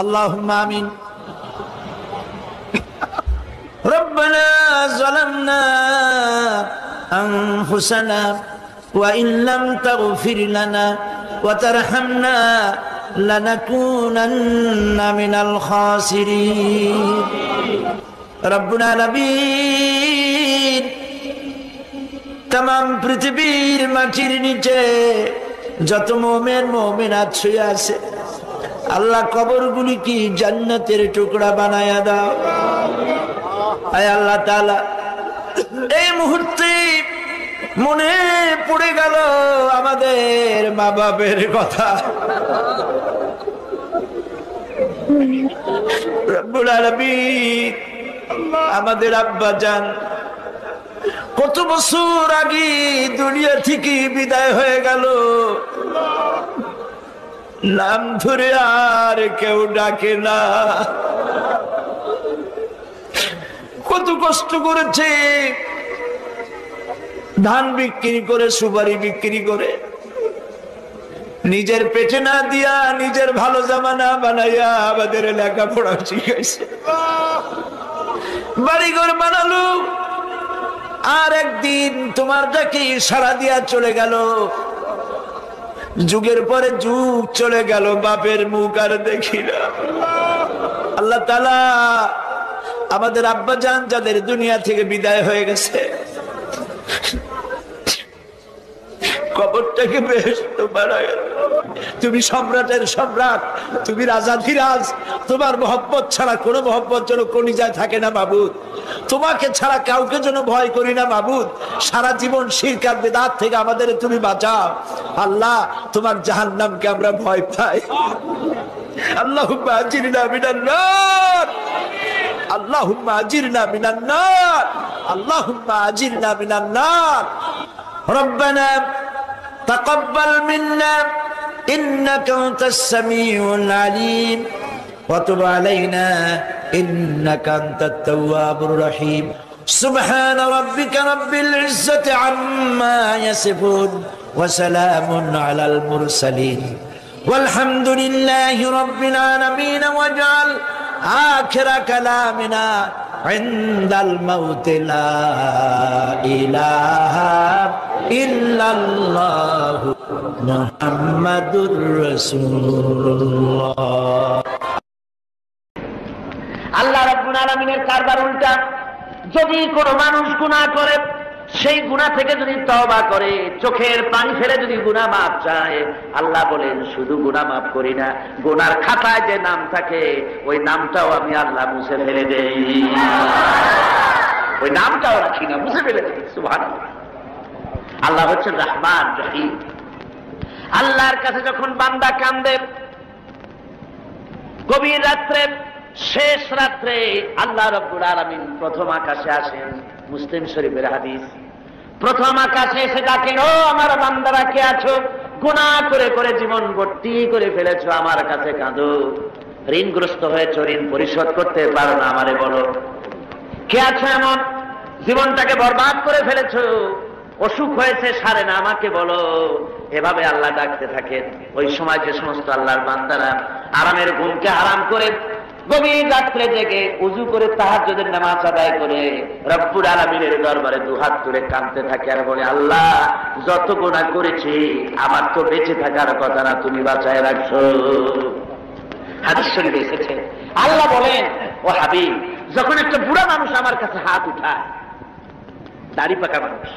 আল্লাহুম্মা আমিন। রব্বানা যালামনা আনফুসানা ওয়া ইন লাম তাগফির লানা ওয়া তারহামনা লানাকুনান্না মিনাল খাসিরিন। রব্বুল আলামিন, तमाम পৃথিবীর মাটির নিচে যত মুমিন মুমিনাত শুয়ে আছে, আল্লাহ কবরগুলি কি জান্নাতের টুকরা বানায়া দাও। আয় আল্লাহ তাআলা, এই মুহূর্তে মনে পড়ে গেল আমাদের মা বাপের কথা। রব্বুল আলামিন, আমাদের আব্বা জান কত বছর আগে দুনিয়া থেকে বিদায় হয়ে গেল, নাম ধরে আর কেউ ডাকে না। কত কষ্ট করেছে, ধান বিক্রি করে, সুপারি বিক্রি করে, নিজের পেটে না দিয়া নিজের ভালো জামা না বানাইয়া আমাদের লেখাপড়া শিখাইছে, বাড়িঘর বানালো। আর একদিন তোমার ডাকে সাড়া দিয়া চলে গেল। যুগের পরে যুগ চলে গেল, বাপের মুখ আর দেখি না। আল্লাহ তাআলা আমাদের আব্বা জান যাদের দুনিয়া থেকে বিদায় হয়ে গেছে, কবরটাকে বেহেশত বানায়। তুমি সম্রাটের সম্রাট, তুমি রাজাধিরাজ, তোমার মহব্বত ছাড়া কোনো মহব্বত যেন কলিজায় থাকে না মাবুদ। তোমাকে ছাড়া কাউকে যেন ভয় করি না মাবুদ। সারা জীবন শিরক আর বিদআত থেকে আমাদের তুমি বাঁচাও আল্লাহ। তোমার জাহান্নামকে আমরা ভয় পাই। আল্লাহুম্মা আজিরনা মিনান নার, আল্লাহুম্মা আজিরনা মিনান নার, আল্লাহুম্মা আজিরনা মিনান নার। রব্বানা তাকাব্বাল মিন্না ইন্নাকা আনতাস সামিউল আলিম ওয়া তুব আলাইনা ইন্নাকা আনতাত তাওয়াবুর রহিম। সুবহান রাব্বিকা রাব্বিল ইজ্জাতি আম্মা ইয়াসিফুন ওয়া সালামুন আলাল মুরসালিন ওয়ালহামদুলিল্লাহি রাব্বিল আলামিন। ওয়াজআল আখিরা কালামিনা ইনদাল মাউতি লা ইলাহা ইল্লাল্লাহু মুহাম্মাদুর রাসূলুল্লাহ। আল্লাহ রাব্বুল আলামিনের কারবার উল্টা। যদি কোনো মানুষ গুনাহ করে, সেই গুনাহ থেকে যদি তওবা করে, চোখের পানি ফেলে যদি গুনাহ মাফ চায়, আল্লাহ বলেন শুধু গুনাহ মাফ করি না, গুনার খাতায় যে নাম থাকে ওই নামটাও আমি আল্লাহ মুছে ফেলে দেই। ওই নামটাও রাখি না, মুছে ফেলে দেই। সুবহানাল্লাহ। আল্লাহ হচ্ছেন রহমান রহিম। আল্লাহর কাছে যখন বান্দা কান্দে, গভীর রাত্রে, শেষ রাত্রে আল্লাহ রাব্বুল আলামিন প্রথম আকাশে আসেন। মুসলিম শরীফের হাদিস। প্রথম আকাশে এসে ডাকেন, ও আমার বান্দারা কে আছো? গুনাহ করে করে জীবন ভর্তি করে ফেলেছো, আমার কাছে কাঁদো। ঋণগ্রস্ত হয়েছো, ঋণ পরিশোধ করতে পারো না, আমারে বলো। কে আছো এমন জীবনটাকে বরবাদ করে ফেলেছো, অসুখ হয়েছে সারে না, আমাকে বলো। এভাবে আল্লাহ ডাকতে থাকেন। ওই সময় যে সমস্ত আল্লাহর বান্দারা আরামের ঘুমকে হারাম করে গভীর রাত্রে জেগে উযু করে তাহাজ্জুদের নামাজ আদায় করে রব্বুল আলামিনের দরবারে দুহাত তুলে কাঁদতে থাকে আর বলে, আল্লাহ যত গুনাহ করেছি আমার তো বেঁচে থাকার কথা না, তুমি বাঁচায় রাখছো। হাদিস শরীফে এসেছে, আল্লাহ বলেন, ও হাবিব, যখন একটা বুড়া মানুষ আমার কাছে হাত উঠায়, দাড়ি পাকা মানুষ,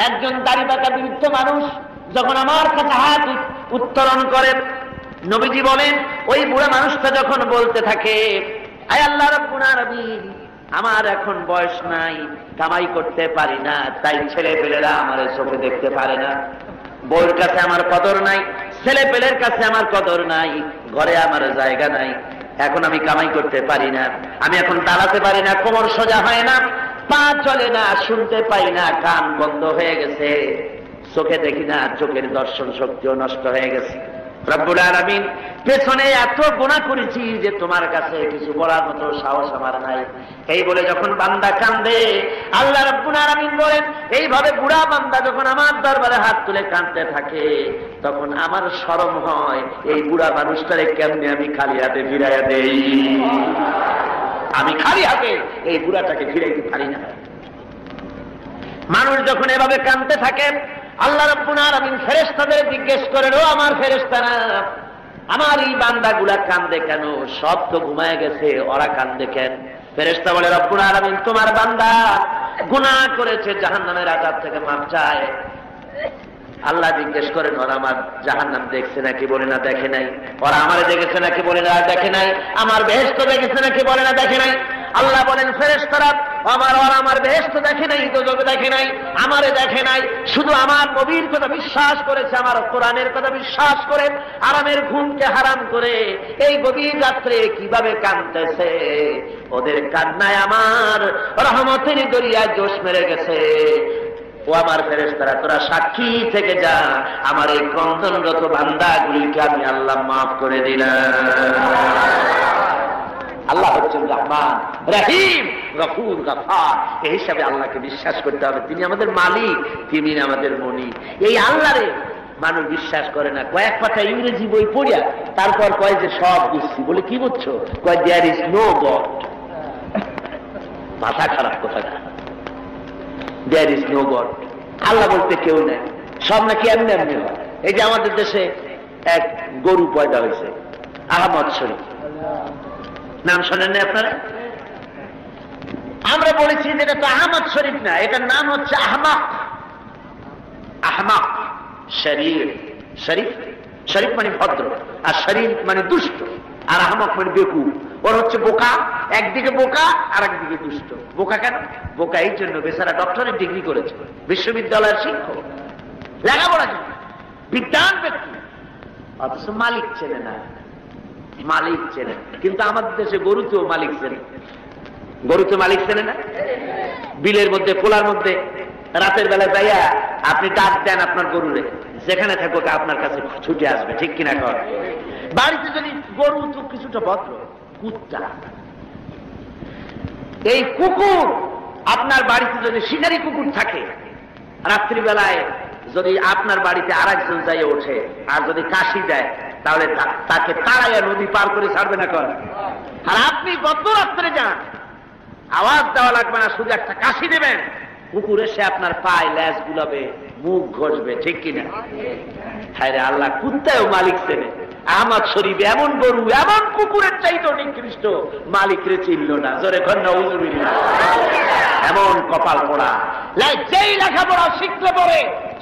একজন দাড়ি পাকা বৃদ্ধ মানুষ যখন আমার কাছে হাত উত্তোলন করে, নবীজি বলেন ওই বুড়া মানুষটা যখন বলতে থাকে, আয় আল্লাহ রাব্বুল আলামিন, আমার এখন বয়স নাই, কামাই করতে পারি না, তাই ছেলে পেলেরা আমার চোখে দেখতে পারে না, বউর কাছে আমার কদর নাই, ছেলে পেলের কাছে আমার কদর নাই, ঘরে আমার জায়গা নাই, এখন আমি কামাই করতে পারি না, আমি এখন দাঁড়াতে পারি না, কোমর সোজা হয় না, পা চলে না, শুনতে পাই না, কান বন্ধ হয়ে গেছে, চোখে দেখি না, চোখের দর্শন শক্তিও নষ্ট হয়ে গেছে। রব্বুল আলামিন, পেছনে এত গুনাহ করেছি যে তোমার কাছে কিছু বলার মতো সাহস আমার নাই। এই বলে যখন বান্দা কাঁদে, আল্লাহ রব্বুল আলামিন বলেন, এইভাবে বুড়া বান্দা যখন আমার দরবারে হাত তুলে কাঁদতে থাকে, তখন আমার শরম হয়, এই বুড়া মানুষটারে কেমনে আমি খালি হাতে ফিরাইয়া দেই। আমি খালি হাতে এই বুড়াটাকে ফিরাইতে পারি না। মানুষ যখন এভাবে কাঁদতে থাকে, আল্লাহ রাব্বুল আলামিন ফেরেশতাদের জিজ্ঞেস করেন, ও আমার ফেরেশতারা, আমার এই বান্দাগুলা কান্দে কেন? সব তো ঘুমায় গেছে, ওরা কান্দে কেন? ফেরেশতা বলে, রব্বুল আলামিন, তোমার বান্দা গুনাহ করেছে, জাহান্নামের আযাব থেকে মাফ চায়, আল্লাহ জিজ্ঞেস করেন, ওরা আমার জাহান্নাম দেখছে নাকি? বলে না দেখে নাই। ওরা আমারে দেখেছে নাকি? বলে না দেখে নাই। আমার বেহেশত দেখেছে নাকি? বলে না দেখে নাই। আল্লাহ বলেন, ফেরেশতারা আমার বেহেশত দেখে নাই, দোজখ দেখে নাই, আমারে দেখে নাই, শুধু আমার নবীর কথা বিশ্বাস করেছে, আমার কোরআনের কথা বিশ্বাস করে আরামের ঘুমকে হারাম করে এই গভীর রাত্রে কিভাবে কাঁদতেছে। ওদের কান্নায় আমার রহমতের দরিয়ায় জোশ মেরে গেছে। ও আমার ফেরেশতারা, তোরা সাক্ষী থেকে যা, আমার এই ক্রন্দনরত বান্দাগুলিকে আমি আল্লাহ মাফ করে দিলাম। আল্লাহ হচ্ছেন রহমান, রহিম, গফুর, গফার। এই হিসাবে আল্লাহকে বিশ্বাস করতে হবে। তিনি আমাদের মালিক, তিনি আমাদের মনি। এই আল্লাহরে মানুষ বিশ্বাস করে না। কয়েক পাতা ইংরেজি বই পড়িয়া তারপর কয় যে সব বুঝছি। বলে কি বুঝছো? কয় দেয়ার ইজ নো গড। মাথা খারাপ কথা। দেয়ার ইজ নো গড, আল্লাহ বলতে কেউ নাই। সব নাকি এমনি এমনি হয়। এই যে আমাদের দেশে এক গরু পয়দা হয়েছে, আহমদ শরীফ, নাম শোনেন না আপনারা? আমরা বলেছি যে এটা তো আহমদ শরীফ না, এটার নাম হচ্ছে আহমাক। আহমাক শরীফ, শরীফ শরীফ মানে ভদ্র, আর শরীফ মানে দুষ্ট, আর আহমক মানে বেকুব। ওর হচ্ছে বোকা, একদিকে বোকা আর একদিকে দুষ্ট। বোকা কেন? বোকা এই জন্য বেচারা ডক্টরের ডিগ্রি করেছে, বিশ্ববিদ্যালয়ের শিক্ষক, লেখাপড়া বিদ্যান ব্যক্তি, অথচ মালিক চেনে না। মালিক চেনে, কিন্তু আমাদের দেশে গরুতেও মালিক চেনে। গরুতে মালিক চেনে না। বিলের মধ্যে, খোলার মধ্যে রাতের বেলায় যাইয়া আপনি ডাক দেন আপনার গরুরে, যেখানে থাকুক আপনার কাছে ছুটে আসবে, ঠিক কিনা কর? বাড়িতে যদি গরু তো কিছুটা ভদ্র, কুত্তা, এই কুকুর আপনার বাড়িতে যদি শিকারি কুকুর থাকে, রাত্রিবেলায় যদি আপনার বাড়িতে আরেকজন যাই ওঠে আর যদি কাশি দেয়, তাহলে তাকে তাড়াইয়া নদী পার করে ছাড়বে না কর? আর আপনি গত রাত্রে যান, আওয়াজ দেওয়া লাগবে না, শুধু একটা কাশি দেবেন, কুকুর এসে আপনার পায়ে ল্যাজ গুলাবে, মুখ ঘষবে, ঠিক কিনা? হ্যাঁ রে, আল্লাহ কুত্তায়ও মালিক চেনে। আহমদ শরীফ এমন গরু, এমন কুকুরের চাইতো নিকৃষ্ট, মালিক রে চিনল না। জোরে কন্যা উজুবিল্লাহ। এমন কপাল পড়া। যেই লেখাপড়া শিখতে পড়ে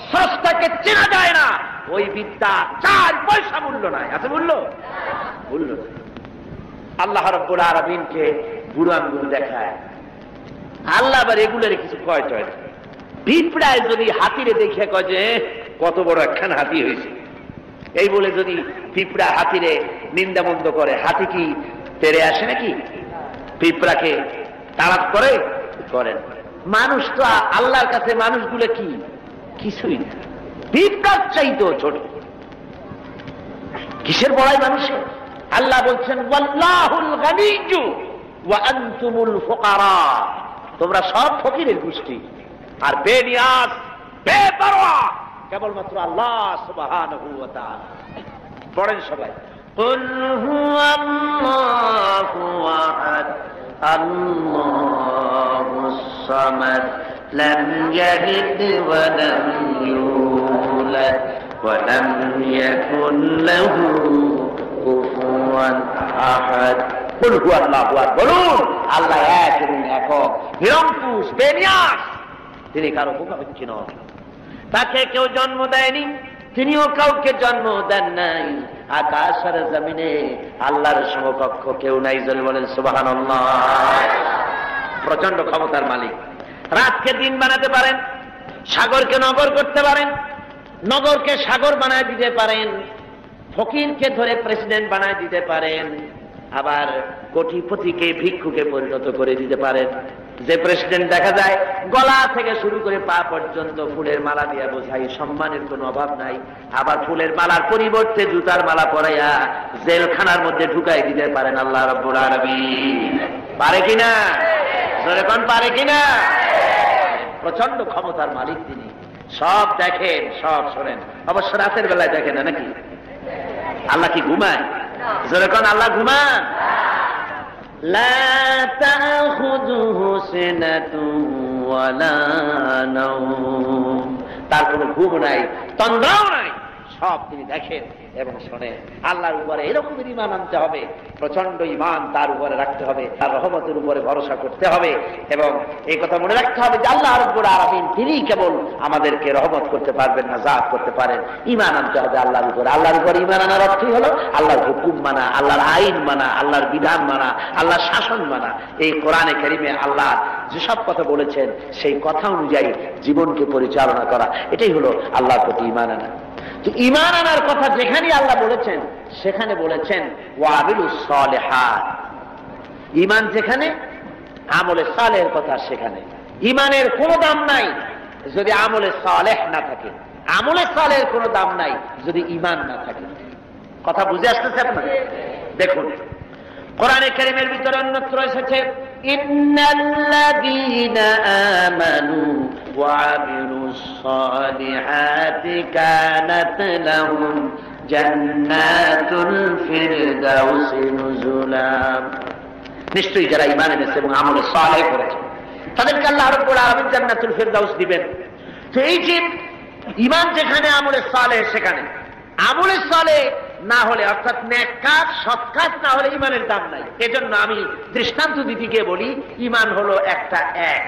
স্রষ্টাকে চেনা যায় না, ওই বিদ্যা 4 পয়সা মূল্য নাই। আছে মূল্য? মূল্য নাই। আল্লাহ রাব্বুল আলামিনকে বুড়ো আঙ্গুল দেখায়। আল্লাহ আবার এগুলোর কিছু কয় টয়। পিঁপড়ায় যদি হাতিরে দেখে কয় যে কত বড় একখান হাতি হয়েছে, এই বলে যদি পিঁপড়া হাতিরে নিন্দামন্দ করে, হাতি কি তেড়ে আসে নাকি? পিঁপড়াকে তাড়াত করে? করেন। মানুষ তো আল্লাহর কাছে মানুষগুলো কি? কিছুই না, পিঁপড়ার চাইতো ছোট। কিসের বড়াই মানুষের? আল্লাহ বলছেন, ওয়াল্লাহুল গানিয়্যু ওয়া আনতুমুল ফুকারা। তোমরা সব ফকিরের গোষ্ঠী আর বেনিয়াজ, বেপরোয়া কেবলমাত্র আল্লাহ সুবহানাহু ওয়া তাআলা। পড়েন সবাই, কুল হুয়াল্লাহু আহাদ আল্লাহুস সামাদ লাম ইয়ালিদ ওয়া লাম ইউলাদ ওয়া লাম ইয়াকুল লাহু কুফুয়ান আহাদ। কুল হুয়াল্লাহু আহাদ, বলুন আল্লাহ এক এবং একক, নিরঙ্কুশ, বেনিয়াজ। তিনি কারো মুখাপেক্ষী নন। তাকে কেউ জন্ম দেয়নি, তিনিও কাউকে জন্ম দেন নাই। আকাশ আর জমিনে আল্লাহর সমকক্ষ কেউ নাই। জল বলেন সুবহানাল্লাহ। প্রচন্ড ক্ষমতার মালিক। রাতকে দিন বানাতে পারেন, সাগরকে নগর করতে পারেন, নগরকে সাগর বানায় দিতে পারেন, ফকিরকে ধরে প্রেসিডেন্ট বানায় দিতে পারেন, আবার কোটিপতিকে ভিক্ষুকে পরিণত করে দিতে পারেন। যে প্রেসিডেন্ট দেখা যায় গলা থেকে শুরু করে পা পর্যন্ত ফুলের মালা দিয়ে বোঝাই, সম্মানের কোনো অভাব নাই। আবার ফুলের মালার পরিবর্তে জুতার মালা পরাইয়া জেলখানার মধ্যে ঢুকাই দিতে পারেন আল্লাহ রাব্বুল আলামিন। পারে কিনা? জোরে কোন পারে কিনা? প্রচন্ড ক্ষমতার মালিক তিনি। সব দেখেন, সব শোনেন। অবশ্য রাতের বেলায় দেখেন না নাকি? আল্লাহ কি ঘুমায়? জোরে কোন আল্লাহ ঘুমান? লা তাখুযুহু সিনাতুন ওয়ালা নাওম। তার কোনো ঘুম নাই, তন্দ্রাও নাই, সব তিনি দেখেন এবং শোনেন। আল্লাহর উপরে এরকমের ঈমান আনতে হবে, প্রচন্ড ঈমান তার উপরে রাখতে হবে, তার রহমতের উপরে ভরসা করতে হবে এবং এই কথা মনে রাখতে হবে যে আল্লাহ রাব্বুল আলামিন তিনি কেবল আমাদেরকে রহমত করতে পারবেন না, জাত করতে পারেন। ঈমান আনতে হবে আল্লাহর উপরে। আল্লাহর উপরে ঈমান আনার অর্থই হলো আল্লাহর হুকুম মানা, আল্লাহর আইন মানা, আল্লাহর বিধান মানা, আল্লাহর শাসন মানা। এই কোরআনে কারিমে আল্লাহ যেসব কথা বলেছেন সেই কথা অনুযায়ী জীবনকে পরিচালনা করা, এটাই হলো আল্লাহর প্রতি ঈমান আনা। ঈমান আনার কথা যেখানে আল্লাহ বলেছেন সেখানে বলেছেন ওয়াবিলুস সালিহাত। ঈমান যেখানে, আমলে সালেহের কথা সেখানে। ঈমানের কোনো দাম নাই যদি আমলে সালেহ না থাকে, আমলে সালেহের কোনো দাম নাই যদি ঈমান না থাকে। কথা বুঝে আসতেছে আপনার? দেখুন কোরআনে কারীমের ভিতরে অন্যত্র এসেছে ইন্নাল্লাযীনা আমানু ওয়া আমিলুস সালিহাতি কানাত লাহুম জান্নাতুল ফিরদাউসি নুজুলা। নিশ্চয়ই যারা ঈমান এনেছে এবং আমলে সালেহ করেছে তাদেরকে আল্লাহ রাব্বুল আলামিন জান্নাতুল ফিরদাউস দিবেন। তো এই যে ঈমান যেখানে, আমলে সালেহ সেখানে। আমলে সালেহ না হলে, অর্থাৎ নেক কাজ, সৎ কাজ না হলে ঈমানের দাম নাই। এজন্য আমি দৃষ্টান্ত দিতে গিয়ে বলি ঈমান হলো একটা এক,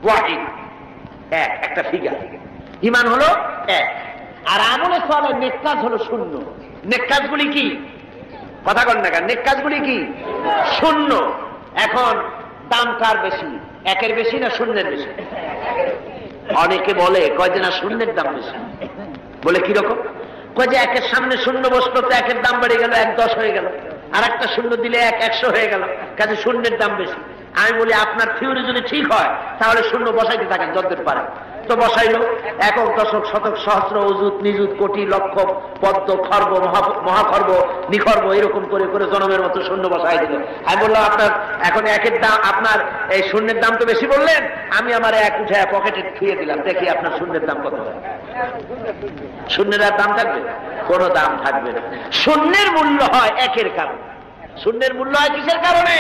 ওয়াহিদ, একটা ফিগার। ঈমান হলো এক, আর আমলে সালেহ নেক কাজ হলো শূন্য। নেক কাজগুলি কি? কথা বলেন না কেন? নেক কাজগুলি কি? শূন্য। এখন দাম কার বেশি, একের বেশি না শূন্যের বেশি? অনেকে বলে কয় যে না শূন্যের দাম বেশি। বলে কিরকম? কয় যে একের সামনে শূন্য বসলো তো একের দাম বেড়ে গেল, 1-10 হয়ে গেল, আর একটা শূন্য দিলে 100 হয়ে গেল, কাজে শূন্যের দাম বেশি। আমি বলি আপনার থিওরি যদি ঠিক হয় তাহলে শূন্য বসাইতে থাকেন যতদূর পারে। তো বসাইলো একক, দশক, শতক, সহস্র, অযুত, নিযুত, কোটি, লক্ষ, পদ্ম, খর্ব, মহাখর্ব, নিখর্ব, এরকম করে করে জনমের মতো শূন্য বসাই দিল। আমি বললাম আপনার এখন একের দাম, আপনার এই শূন্যের দাম তো বেশি বললেন, আমি আমার এক উঠে পকেটে ছুঁয়ে দিলাম, দেখি আপনার শূন্যের দাম কত হয়। শূন্যের আর দাম থাকবে? কোনো দাম থাকবে না। শূন্যের মূল্য হয় একের কারণে। শূন্যের মূল্য হয় কিসের কারণে?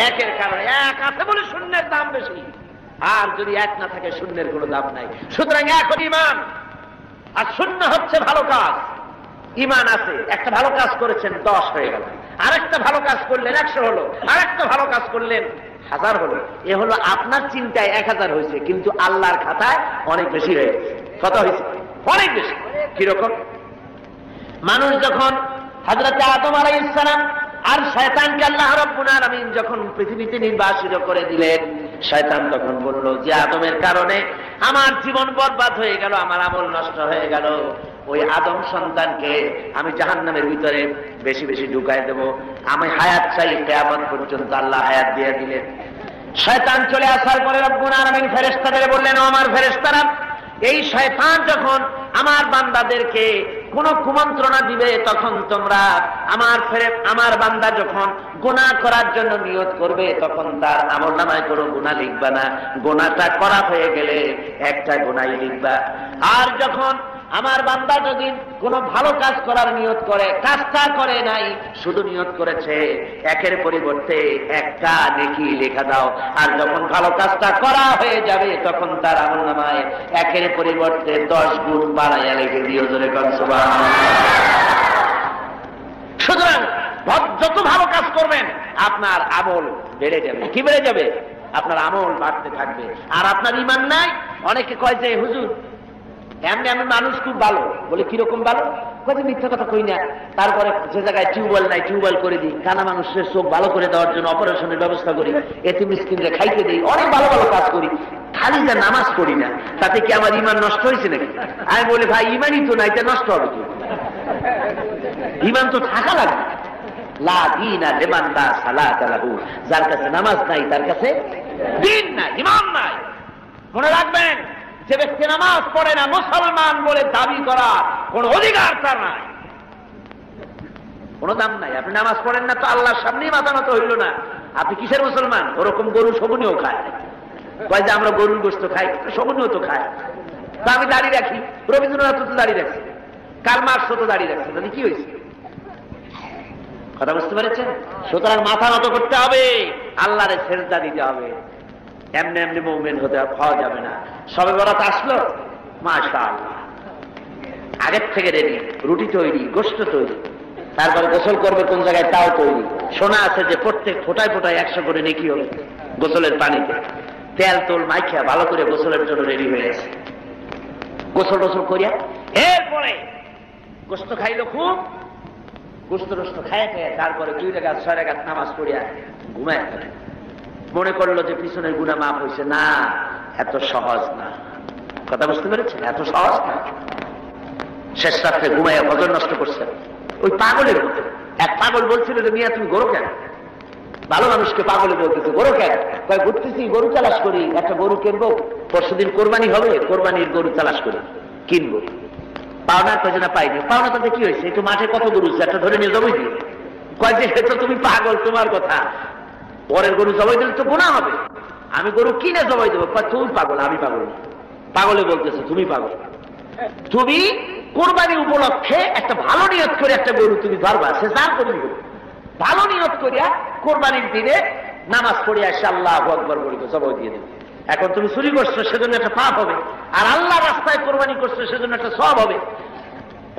একের কারণে। এক আছে বলে শূন্যের দাম বেশি, আর যদি এক না থাকে শূন্যের কোনো দাম নাই। সুতরাং এখন ঈমান আর শূন্য হচ্ছে ভালো কাজ। ঈমান আছে, একটা ভালো কাজ করেছেন 10 হয়ে গেল, আরেকটা ভালো কাজ করলেন 100 হলো, আরেকটা ভালো কাজ করলেন 1000 হলো। এ হলো আপনার চিন্তায় 1000 হয়েছে, কিন্তু আল্লাহর খাতায় অনেক বেশি হয়ে গেছে। কত হয়েছে? অনেক বেশি। কিরকম? মানুষ যখন হযরত আদম আলাইহিস সালাম আর শয়তানকে আল্লাহ রাব্বুল আলামিন যখন পৃথিবীতে নির্বাসিত করে দিলেন, শয়তান তখন বলল যে আদমের কারণে আমার জীবন বরবাদ হয়ে গেল, আমার আমল নষ্ট হয়ে গেল, ওই আদম সন্তানকে আমি জাহান্নামের ভিতরে বেশি বেশি ঢুকায় দেব, আমি হায়াত চাই কিয়ামত পর্যন্ত। আল্লাহ হায়াত দিয়ে দিলেন। শয়তান চলে আসার পরে রব্বুল আলামিন ফেরেশতাদের বললেন, ও আমার ফেরেশতারা, এই শয়তান যখন আমার বান্দাদেরকে কোন কুমন্ত্রণা দিবে তখন তোমরা আমার বান্দা যখন গুনাহ করার জন্য নিয়ত করবে তখন তার আমলনামায় কোনো গুনাহ লিখবা না, গুনাহটা করা হয়ে গেলে একটা গুনাহই লিখবা। আর যখন আমার বান্দা যদি কোনো ভালো কাজ করার নিয়ত করে, কাজটা করে নাই, শুধু নিয়ত করেছে, একের পরিবর্তে একটা নেকি লেখা দাও। আর যখন ভালো কাজটা করা হয়ে যাবে তখন তার আমলনামায় একের পরিবর্তে 10 গুণ বাড়াইয়া লিখে দিও। জোরে কোন সুবহানাল্লাহ। সুতরাং যত ভালো কাজ করবেন আপনার আমল বেড়ে যাবে। কি বেড়ে যাবে? আপনার আমল বাড়তে থাকবে। আর আপনার ঈমান নাই। অনেকে কয় যে হুজুর এমনি আমি মানুষ খুব ভালো। বলে কিরকম ভালো? কয়ে মিথ্যা কথা কই না, তারপরে যে জায়গায় টিউবওয়েল নাই টিউবওয়েল করে দিই, কানা মানুষের চোখ ভালো করে দেওয়ার জন্য অপারেশনের ব্যবস্থা করি, এতিম মিসকিনরে খাইতে দিই, অনেক ভালো ভালো কাজ করি, খালি যা নামাজ পড়ি না, তাতে কি আমার ঈমান নষ্ট হয়েছে নাকি? আমি বলি ভাই ঈমানই তো নাই, তা নষ্ট হবে কি? ঈমান তো থাকা লাগবে। লা দীনা লিমান লা সালাতা লাহু, যার কাছে নামাজ নাই তার কাছে দ্বীন নাই, ঈমান নাই। মনে রাখবেন, যে ব্যক্তি নামাজ পড়ে না, মুসলমান বলে দাবি করা কোন অধিকার তার নাই, কোন দাম নাই। আপনি নামাজ পড়েন না তো আল্লাহর সামনেই মাথা নত হইল না, আপনি কিসের মুসলমান? ওরকম গরু শগুনিও খায়, কয় যে আমরা গরুর গোশত খাই, শগুনিও তো খায়। তো আমি দাঁড়িয়ে রাখি, রবীন্দ্রনাথ তো দাঁড়িয়ে রাখছি, কার্ল মার্কস তো দাঁড়িয়ে রাখছে, তাহলে কি হয়েছে? কথা বুঝতে পেরেছেন? সুতরাং মাথা নত করতে হবে, আল্লাহরে সেজদা দিতে হবে। এমনি এমনি মুমিন হতে পাওয়া যাবে না। সবে বরাত আসলো, মাশাআল্লাহ আগের থেকে রেডি, রুটি তৈরি, গোশত তৈরি, তারপরে গোসল করবে কোন জায়গায় তাও তৈরি। শোনা আছে যে প্রত্যেক ফোটায় ফোটায় 100 করে নেকি হবে গোসলের পানিতে। তেল তোল মাইখা ভালো করে গোসলের জন্য রেডি হয়ে গেছে। গোসল টোসল করিয়া এরপরে গোস্ত খাইলো খুব, গোস্ত টোস্ত খাইয়া খেয়ে তারপরে 2 রাকাত 6 রাকাত নামাজ পড়িয়া ঘুমায় ফেলে। মনে করলো যে পিছনের গুনাহ মাফ হয়েছে। না, এত সহজ না। কথা বুঝতে পেরেছেন? এত সহজ না। শেষ রাত্রে ঘুমাইয়া ফজর নষ্ট করছে ওই পাগলের মতো। এক পাগল বলছিল যে মিয়া তুমি গরু কেন? ভালো মানুষকে পাগলে বলতেছে গরু কেন? কয় ঘুরতেছি, গরু চালাশ করি, একটা গরু কিনবো, পরশুদিন কোরবানি হবে, কোরবানির গরু চালাশ করি কিনবো। পাওনার কাছে না পাইনি। পাওনা তাতে কি হয়েছে? একটু মাঠে কত গরু একটা ধরে নিয়ে জবাই দিই। কয় যে তো তুমি পাগল, তোমার কথা, পরের গরু জবাই দিলে তো গুনাহ হবে, আমি গরু কিনে জবাই দেবো। কয় তুমি পাগল, আমি পাগল না। পাগলে বলতেছে তুমি পাগল। তুমি কোরবানি উপলক্ষে একটা ভালো নিয়ত করে একটা গরু তুমি ধরবা, সে যা করবি ভালো নিয়ত করিয়া কোরবানির দিনে নামাজ পড়িয়া এসে আল্লাহু আকবার বলিবে, জবাই দিয়ে দেবে। এখন তুমি চুরি করছো সেজন্য একটা পাপ হবে, আর আল্লাহ রাস্তায় কোরবানি করছো সেজন্য একটা সওয়াব হবে।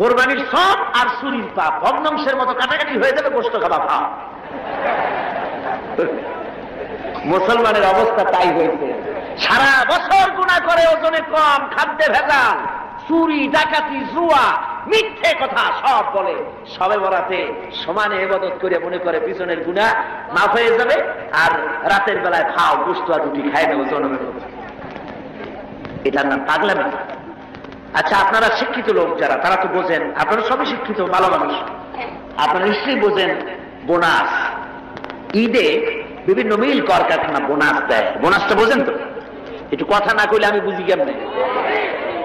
কোরবানির সওয়াব আর চুরির পাপ ভগ্নাংশের মতো কাটাকাটি হয়ে যাবে, গোশত খাওয়া পাপ। মুসলমানের অবস্থা তাই হয়েছে। সারা বছর গুনাহ করে, ওজনে কম, খাদ্যে ভেজাল, চুরি, ডাকাতি, জুয়া, মিথ্যে কথা সব বলে। সবে বরাতে সমানে ইবাদত করে মনে করে পিছনের গুনাহ মাফ হয়ে যাবে, আর রাতের বেলায় খাও গোশত আর রুটি খাই নেবো জনমের মতো। এটার নাম পাগলামি। আচ্ছা, আপনারা শিক্ষিত লোক যারা, তারা তো বোঝেন, আপনারা সবই শিক্ষিত, ভালো মানুষ, আপনারা নিশ্চয়ই বোঝেন বোনাস। ঈদে বিভিন্ন মিল কলকারখানা বোনাস দেয়। বোনাসটা বোঝেন তো? একটু কথা না কইলে আমি বুঝি কেমনে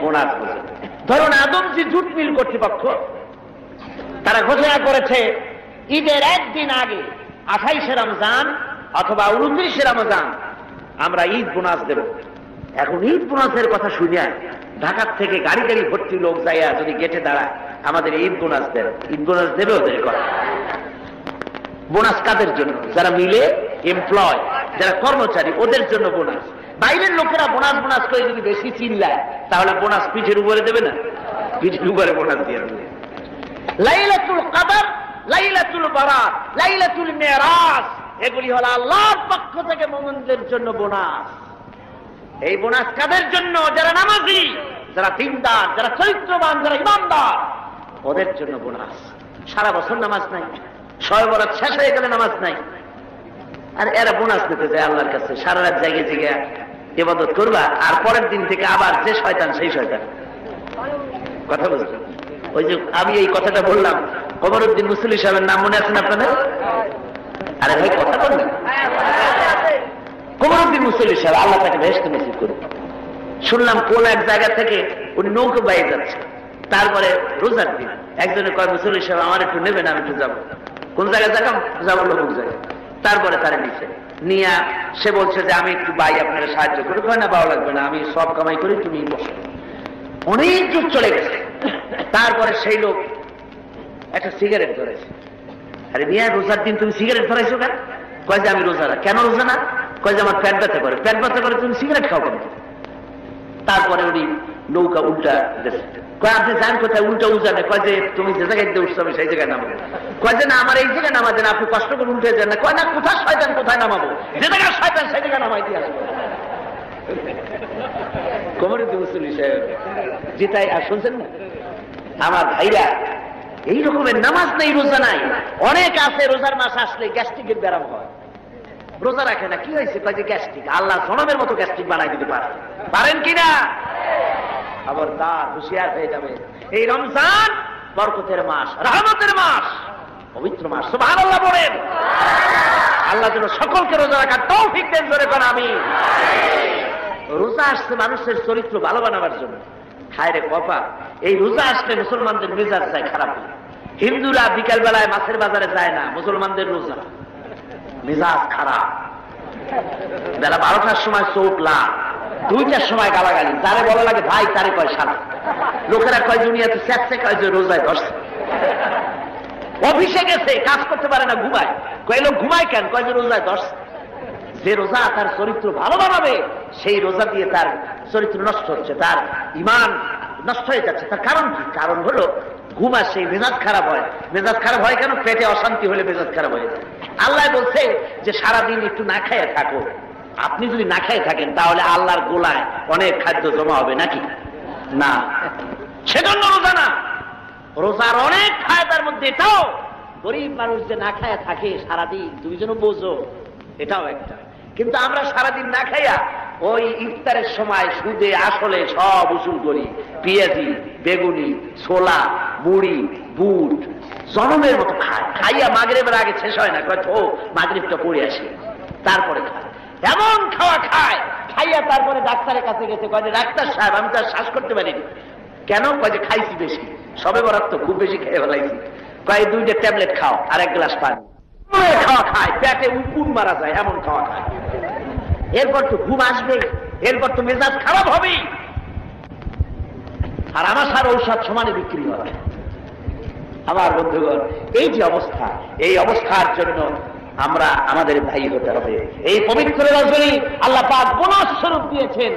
বোনাস বোঝেন। ধরুন আদমজি জুট মিল কর্তৃপক্ষ তারা ঘোষণা করেছে ঈদের একদিন আগে 28শে রমজান অথবা 29শে রমজান আমরা ঈদ বোনাস দেব। এখন ঈদ বোনাসের কথা শুনিয়া ঢাকার থেকে গাড়ি গাড়ি ভর্তি লোক যাইয়া যদি গেটে দাঁড়ায় আমাদের ঈদ বোনাস দেন, ঈদ বোনাস দেবে ওদের কথা। বোনাস কাদের জন্য? যারা মিলে এমপ্লয়, যারা কর্মচারী, ওদের জন্য বোনাস। বাইরের লোকেরা বোনাস বোনাস করে যদি বেশি চিল্লায় তাহলে বোনাস পিঠের উপরে দেবে না, পিঠের উপরে বোনাস দিয়ে দেবে। লাইলাতুল কদর, লাইলাতুল বারাত, লাইলাতুল মেরাজ, এগুলি হলো আল্লাহর পক্ষ থেকে মুমিনদের জন্য বোনাস। এই বোনাস কাদের জন্য? যারা নামাজি, যারা দিনদার, যারা চরিত্রবান, যারা ইমানদার, ওদের জন্য বোনাস। সারা বছর নামাজ নাই, শবে বরাত শেষ হয়ে গেলে নামাজ নাই, আর এরা বোনাস নিতে যায় আল্লাহর কাছে। সারা রাত জায়গায় জায়গায় ইবাদত করবা, আর পরের দিন থেকে আবার যে শয়তান সেই শয়তান। কথা বুঝলেন? ওই যে আমি এই কথাটা বললাম, কমরউদ্দিন মুসল্লি সাহেবের নাম মনে আছেন আপনাদের? আরে ভাই কথা বললেন, কমরউদ্দিন মুসল্লি সাহেব, আল্লাহ তাকে বেহেশত নসিব করুন। শুনলাম কোন এক জায়গা থেকে উনি নৌকা বাইয়ে যাচ্ছে, তারপরে রোজার দিন একজনে কয় মুসল্লি সাহেব আমার একটু নেবেন, আমি একটু যাবো। কোন জায়গায় যাবো? লোক জায়গায়। তারপরে তারা নিচে নিয়ে সে বলছে যে আমি একটু ভাই আপনারা সাহায্য করি। কয় না, ভালো লাগবে না, আমি সব কামাই করি, তুমি বসো। অনেক দূর চলে গেছে। তারপরে সেই লোক একটা সিগারেট ধরেছে। আরে মিয়া, রোজার দিন তুমি সিগারেট ধরাইছো কেন? কয় যে আমি রোজা না। কেন রোজা না? কয় যে আমার পেট ব্যথা করে। পেট ব্যথা করে তুমি সিগারেট খাও কেন? তারপরে উনি নৌকা উল্টা দিয়েছে। কয় আপনি যান কোথায়? উল্টা উজানে। কয় যে তুমি যে জায়গায় দিয়ে উঠছো আমি সেই জায়গায় নামাবো। কয় যে না, আমার এই জায়গায় নামা দেন, আপনি কষ্ট করে উঠে যান না। কয় না, কোথায় শয়তান কোথায় নামাবো, যে জায়গায় শয়তান সেই জায়গায় নামাই দিয়ে আসবো। কমরউদ্দিন মুসল্লি সাহেব জিতাই। আর শুনছেন না আমার ভাইরা, এই রকমের নামাজ নেই, রোজা নাই। অনেক আছে রোজার মাস আসলে গ্যাস্ট্রিকের ব্যারাম হয়, রোজা রাখে না। কি হয়েছে? কয় যে গ্যাস্ট্রিক। আল্লাহ জনমের মতো গ্যাস্ট্রিক বানাই দিতে পারেন কিনা? আবার তার হুঁশিয়ার হয়ে যাবে। এই রমজান বরকতের মাস, রহমতের মাস, পবিত্র মাস। সুবহানাল্লাহ বলেন। আল্লাহ যেন সকলকে রোজা রাখার তৌফিক দেন, জোরে কোন আমিন। রোজা আসছে মানুষের চরিত্র ভালো বানাবার জন্য। হায় রে কপা, এই রোজা আসলে মুসলমানদের মেজাজ যায় খারাপ। হিন্দুরা বিকাল বেলায় মাছের বাজারে যায় না, মুসলমানদের রোজা মেজাজ খারাপ। বেলা 12টার সময় চোখ লাল, 2টার সময় গালাগালি, যারে বলা লাগে ভাই তারে কয় শালা। লোকেরা কয় দুনিয়াতে স্যাঁতসে, কয় যে রোজায় ধরছে। অফিসে গেছে, কাজ করতে পারে না, ঘুমায়। কয় লোক ঘুমায় কেন? কয় যে রোজায় ধরছে। যে রোজা তার চরিত্র ভালো বানাবে, সেই রোজা দিয়ে তার চরিত্র নষ্ট হচ্ছে, তার ঈমান নষ্ট হয়ে যাচ্ছে। তার কারণ কি? কারণ হলো ঘুম আসে, মেজাজ খারাপ হয়। মেজাজ খারাপ হয় কেন? পেটে অশান্তি হলে মেজাজ খারাপ হয়ে যায়। আল্লাহ বলছে যে সারাদিন একটু না খেয়ে থাকো। আপনি যদি না খেয়ে থাকেন তাহলে আল্লাহর গোলায় অনেক খাদ্য জমা হবে নাকি? না, সেজন্য রোজা না। রোজার অনেক ফায়দার মধ্যে এটাও, গরিব মানুষ যে না খায়া থাকে সারাদিন, তুমি যেন বোঝো, এটাও একটা। কিন্তু আমরা সারাদিন না খাইয়া ওই ইফতারের সময় সুদে আসলে সব উসুল করি, পেঁয়াজি, বেগুনি, ছোলা, মুড়ি, বুট, জনমের মতো খায়। খাইয়া মাগরিবের আগে শেষ হয় না, কয় ও মাগরিবটা পড়ে আসে, তারপরে খায়। এমন খাওয়া খায়, খাইয়া তারপরে ডাক্তারের কাছে গেছে, কয় যে ডাক্তার সাহেব আমি তো আর শ্বাস করতে পারিনি। কেন? কয় যে খাইছি বেশি, সবে বরাত তো খুব বেশি খেয়ে ফেলাইছি। কয় 2টা ট্যাবলেট খাও আর 1 গ্লাস পানি। খাওয়া খায়, পেটে উকুন মারা যায়, এমন খাওয়া খায়। এরপর তো ঘুম আসবে, এরপর তো মেজাজ খারাপ হবে। আর আমার সার ঔষধ সমানে বিক্রি হয়। আমার বন্ধুগণ, এই যে অবস্থা, এই অবস্থার জন্য আমরা আমাদের দায়ী হতে হবে। এই পবিত্র রজনী আল্লাহ পাক বোনাস স্বরূপ দিয়েছেন।